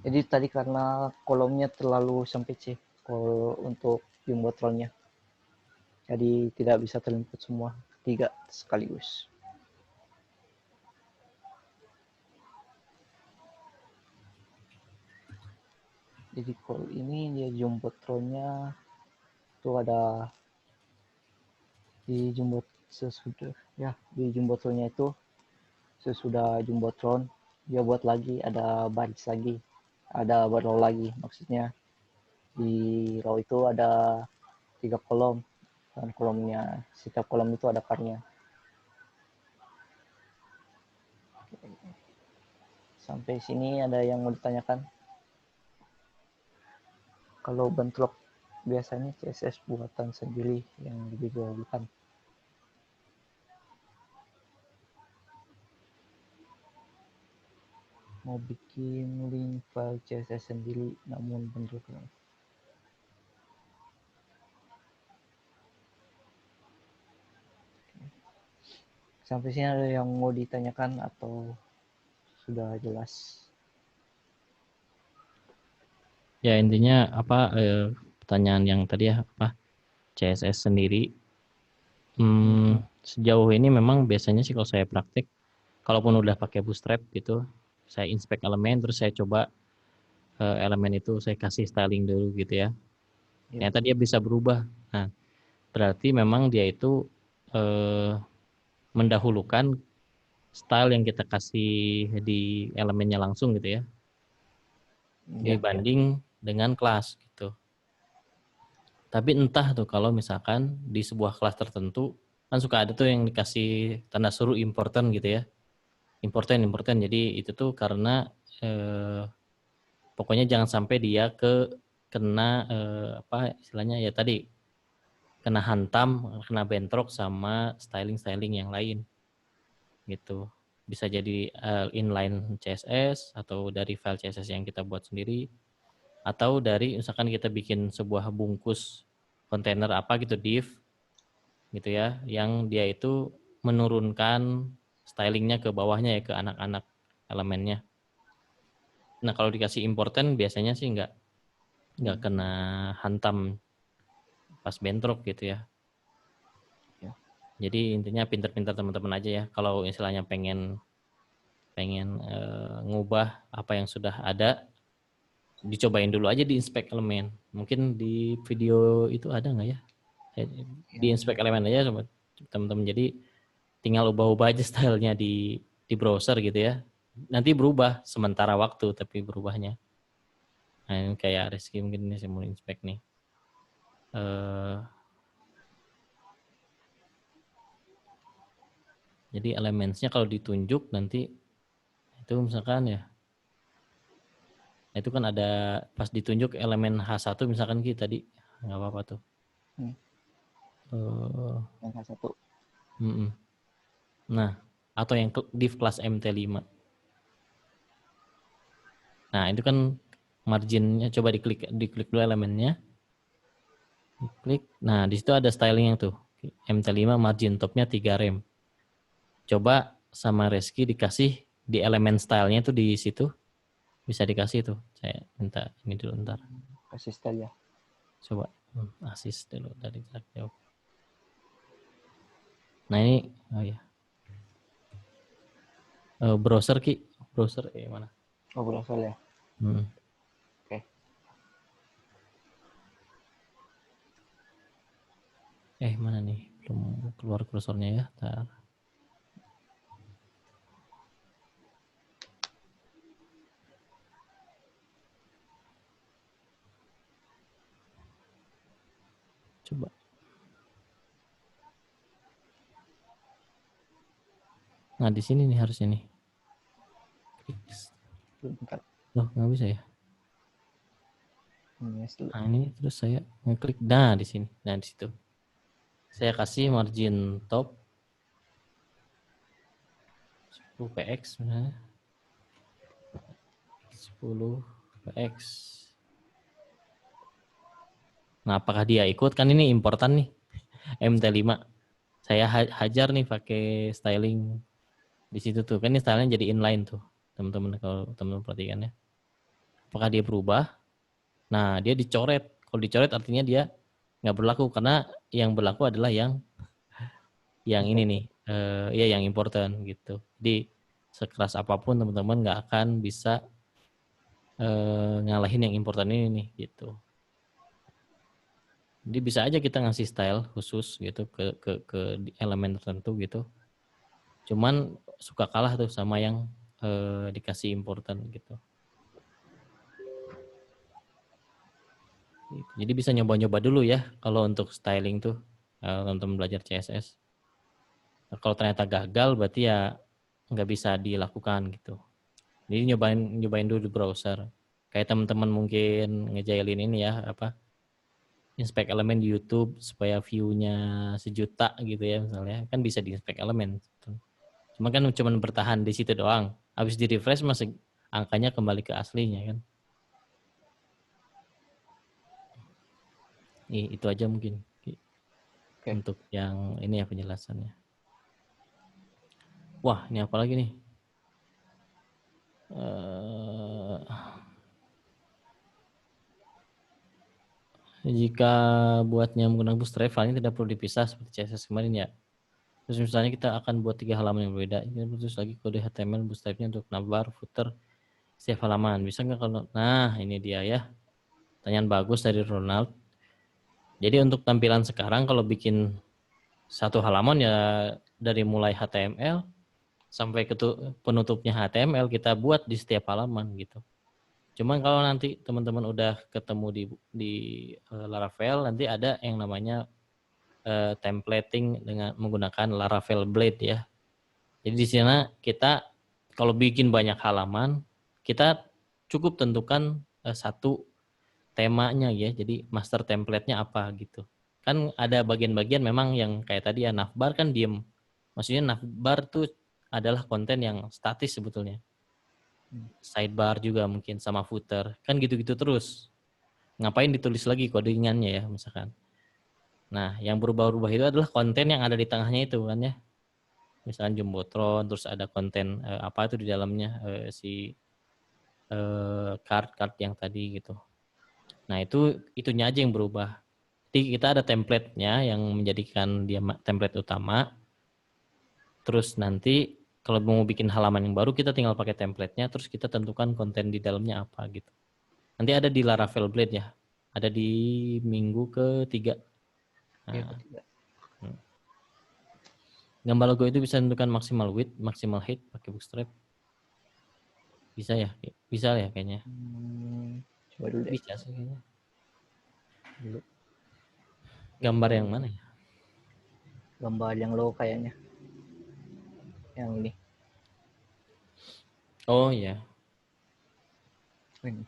Jadi tadi karena kolomnya terlalu sempit sih kalau untuk jumbotronnya. Jadi tidak bisa terinput semua 3 sekaligus. Jadi kalau ini dia jumbotronnya tuh ada di jumbotronnya itu sesudah jumbotron dia buat lagi ada baris lagi, ada row lagi, maksudnya di row itu ada 3 kolom dan kolomnya setiap kolom itu ada karnya. Sampai sini ada yang mau ditanyakan? Kalau bentrok biasanya CSS buatan sendiri yang dijualkan. Mau bikin link file CSS sendiri namun bentrok. Sampai sini ada yang mau ditanyakan atau sudah jelas? Ya intinya apa pertanyaan yang tadi ya apa CSS sendiri. Sejauh ini memang biasanya sih kalau saya praktik, kalaupun udah pakai Bootstrap gitu, saya inspect elemen terus saya coba elemen itu saya kasih styling dulu gitu ya. Ternyata dia bisa berubah. Nah, berarti memang dia itu mendahulukan style yang kita kasih di elemennya langsung gitu ya, dibanding dengan kelas gitu. Tapi entah tuh kalau misalkan di sebuah kelas tertentu kan suka ada tuh yang dikasih tanda seru important gitu ya, important. Jadi itu tuh karena pokoknya jangan sampai dia kena apa istilahnya ya tadi kena hantam, kena bentrok sama styling yang lain gitu. Bisa jadi inline CSS atau dari file CSS yang kita buat sendiri, atau dari misalkan kita bikin sebuah bungkus kontainer apa gitu, div gitu ya, yang dia itu menurunkan stylingnya ke bawahnya ya, ke anak-anak elemennya. Nah kalau dikasih important biasanya sih nggak kena hantam pas bentrok gitu ya. Ya. Jadi intinya pinter-pinter teman-teman aja ya. Kalau istilahnya pengen ngubah apa yang sudah ada, dicobain dulu aja di inspect elemen. Mungkin di video itu ada nggak ya? Di inspect elemen aja sobat teman-teman. Jadi tinggal ubah-ubah aja stylenya di browser gitu ya. Nanti berubah sementara waktu tapi berubahnya. Nah, ini kayak Reski mungkin ini saya mau inspect nih. Jadi elemennya kalau ditunjuk nanti itu misalkan ya, itu kan ada pas ditunjuk elemen H1 misalkan kita tadi nggak apa-apa tuh. Yang H1. Nah, atau yang div kelas MT5. Nah, itu kan marginnya, coba diklik dulu elemennya. Klik. Nah, di situ ada styling yang tuh. MT5 margin topnya 3 rem. Coba sama Reski dikasih di elemen stylenya tuh di situ. Bisa dikasih tuh. Saya minta ini dulu ntar. Kasih style ya. Coba asis dulu dari jarak jauh. Nah ini, oh ya. Browser Ki. Browser mana? Oh, browser ya. Oke. Mana nih? Belum keluar kursornya ya. Ntar. Coba. Nah di sini nih harusnya nih. Bentar. Loh nggak bisa ya? Nah ini terus saya ngeklik. Nah di sini. Nah di situ. Saya kasih margin top 10 px sebenarnya. 10 px. Nah apakah dia ikut? Kan ini importan nih. MT5. Saya hajar nih pakai styling di situ tuh. Kan ini stylenya jadi inline tuh. Teman-teman kalau teman-teman perhatikan ya. Apakah dia berubah? Nah dia dicoret. Kalau dicoret artinya dia nggak berlaku, karena yang berlaku adalah yang ini nih, ya yang important gitu. Jadi sekeras apapun teman-teman nggak akan bisa ngalahin yang important ini nih gitu. Jadi bisa aja kita ngasih style khusus gitu ke elemen tertentu gitu. Cuman suka kalah tuh sama yang dikasih important gitu. Jadi bisa nyoba-nyoba dulu ya kalau untuk styling tuh teman-teman belajar CSS. Nah, kalau ternyata gagal berarti ya nggak bisa dilakukan gitu. Jadi nyobain dulu di browser. Kayak teman-teman mungkin ngejailin ini ya inspect elemen di YouTube supaya view-nya 1 juta gitu ya misalnya, kan bisa di inspect elemen. Cuma kan cuma bertahan di situ doang. Habis di refresh masih angkanya kembali ke aslinya kan. Itu aja mungkin untuk yang ini ya penjelasannya. Wah, ini apa lagi nih? Jika buatnya menggunakan Bootstrap, filenya tidak perlu dipisah seperti CSS kemarin ya. Terus misalnya kita akan buat 3 halaman yang berbeda. Kita terus lagi kode HTML Bootstrapnya untuk navbar, footer, setiap halaman. Bisa nggak kalau? Nah, ini dia ya. Pertanyaan bagus dari Ronald. Jadi untuk tampilan sekarang kalau bikin 1 halaman ya dari mulai HTML sampai ke penutupnya HTML kita buat di setiap halaman gitu. Cuman kalau nanti teman-teman udah ketemu di Laravel, nanti ada yang namanya templating dengan menggunakan Laravel Blade ya. Jadi di sana kita kalau bikin banyak halaman, kita cukup tentukan satu temanya ya. Jadi master template-nya apa gitu. Kan ada bagian-bagian memang yang kayak tadi ya, navbar kan diem. Maksudnya navbar tuh adalah konten yang statis sebetulnya. Sidebar juga mungkin sama footer. Kan gitu-gitu terus. Ngapain ditulis lagi codingannya ya misalkan. Nah, yang berubah-ubah itu adalah konten yang ada di tengahnya itu kan ya. Misalkan Jumbotron, terus ada konten apa itu di dalamnya si card yang tadi gitu. Nah, itunya aja yang berubah. Jadi kita ada template-nya yang menjadikan dia template utama. Terus nanti kalau mau bikin halaman yang baru kita tinggal pakai template-nya terus kita tentukan konten di dalamnya apa gitu. Nanti ada di Laravel Blade ya. Ada di minggu ketiga. Ya, Nah, ketiga. gambar logo itu bisa tentukan maksimal width, maksimal height pakai Bootstrap. Bisa ya? Bisa ya kayaknya. Coba dulu deh. Bisa sih kayaknya. Dulu. Gambar yang mana ya? Gambar yang low kayaknya. Yang ini. Oh iya. Ini.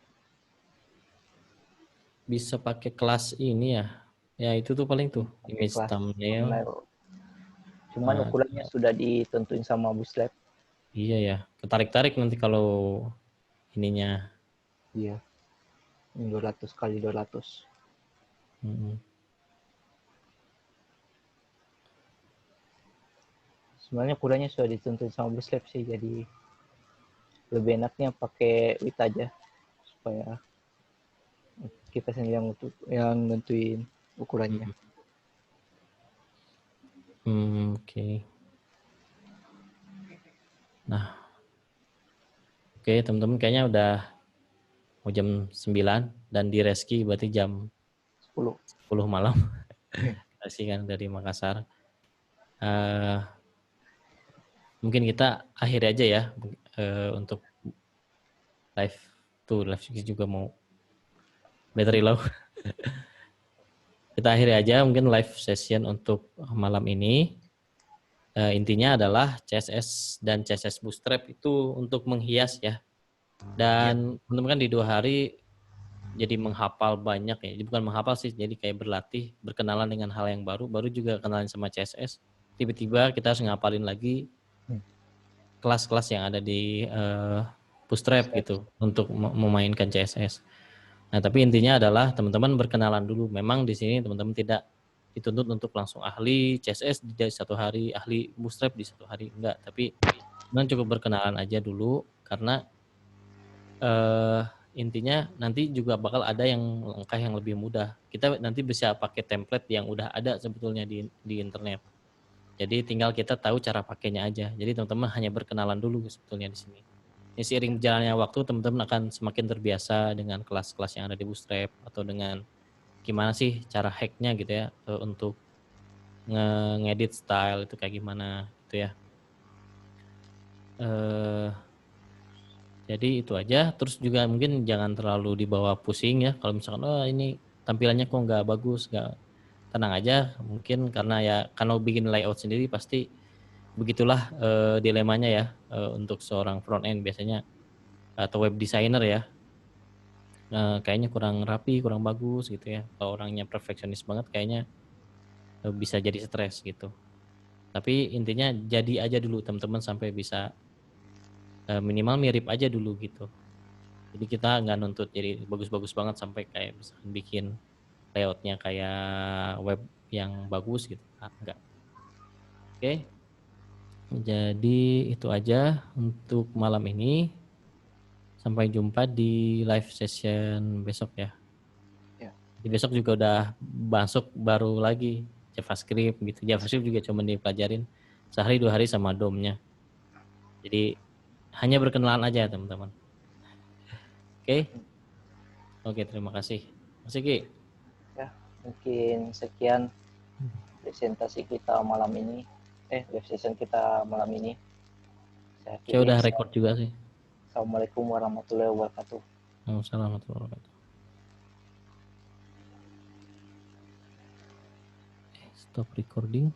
Bisa pakai kelas ini ya. Ya itu tuh paling tuh Pakai image kelas thumbnail. thumbnail. Cuman Nah, ukurannya sudah ditentuin sama Bootstrap. iya ya. Ketarik-tarik nanti kalau ininya. Iya. Ini 200 kali 200. Hmm. Sebenarnya ukurannya sudah ditentuin sama Bootstrap sih, jadi lebih enaknya pakai width aja supaya kita sendiri yang nentuin ukurannya. Oke. Nah, oke teman-teman kayaknya udah mau jam 9 dan di Reski berarti jam 10. 10 malam. Reski kan dari Makassar. Mungkin kita akhiri aja ya untuk live tuh live juga mau battery low. Kita akhiri aja mungkin live session untuk malam ini. Intinya adalah CSS dan CSS Bootstrap itu untuk menghias ya. Dan teman-teman kan di 2 hari jadi menghafal banyak ya. Jadi bukan menghafal sih, jadi kayak berlatih, berkenalan dengan hal yang baru, baru juga kenalan sama CSS. Tiba-tiba kita harus ngapalin lagi kelas-kelas yang ada di Bootstrap gitu untuk memainkan CSS. Nah, tapi intinya adalah teman-teman berkenalan dulu. Memang di sini teman-teman tidak dituntut untuk langsung ahli CSS di 1 hari, ahli Bootstrap di 1 hari, enggak. Tapi teman cukup berkenalan aja dulu karena intinya nanti juga bakal ada yang langkah yang lebih mudah. Kita nanti bisa pakai template yang udah ada sebetulnya di internet. Jadi tinggal kita tahu cara pakainya aja. Jadi teman-teman hanya berkenalan dulu sebetulnya di sini. Ini seiring berjalannya waktu teman-teman akan semakin terbiasa dengan kelas-kelas yang ada di Bootstrap atau dengan gimana sih cara hacknya gitu ya untuk ngedit style itu kayak gimana gitu ya. Jadi itu aja. Terus juga mungkin jangan terlalu dibawa pusing ya. Kalau misalkan oh ini tampilannya kok nggak bagus, nggak, tenang aja. Mungkin karena ya kalau bikin layout sendiri pasti begitulah dilemanya ya untuk seorang front end biasanya atau web designer ya. Kayaknya kurang rapi, kurang bagus gitu ya. Kalau orangnya perfeksionis banget kayaknya bisa jadi stres gitu. Tapi intinya jadi aja dulu teman-teman sampai bisa minimal mirip aja dulu gitu. Jadi kita nggak nuntut jadi bagus-bagus banget sampai kayak misalkan bikin layoutnya kayak web yang bagus gitu. Enggak. Oke. Jadi itu aja untuk malam ini. Sampai jumpa di live session besok ya. Di besok juga udah masuk baru lagi JavaScript gitu. JavaScript juga cuma dipelajarin sehari 2 hari sama DOM-nya. Jadi hanya berkenalan aja teman-teman. Oke. Oke, terima kasih. Mas Iki. Ya, mungkin sekian presentasi kita malam ini. Web session kita malam ini. Saya Saya akhiri. udah record juga sih. Assalamualaikum warahmatullahi wabarakatuh. Assalamualaikum warahmatullahi wabarakatuh. Stop recording.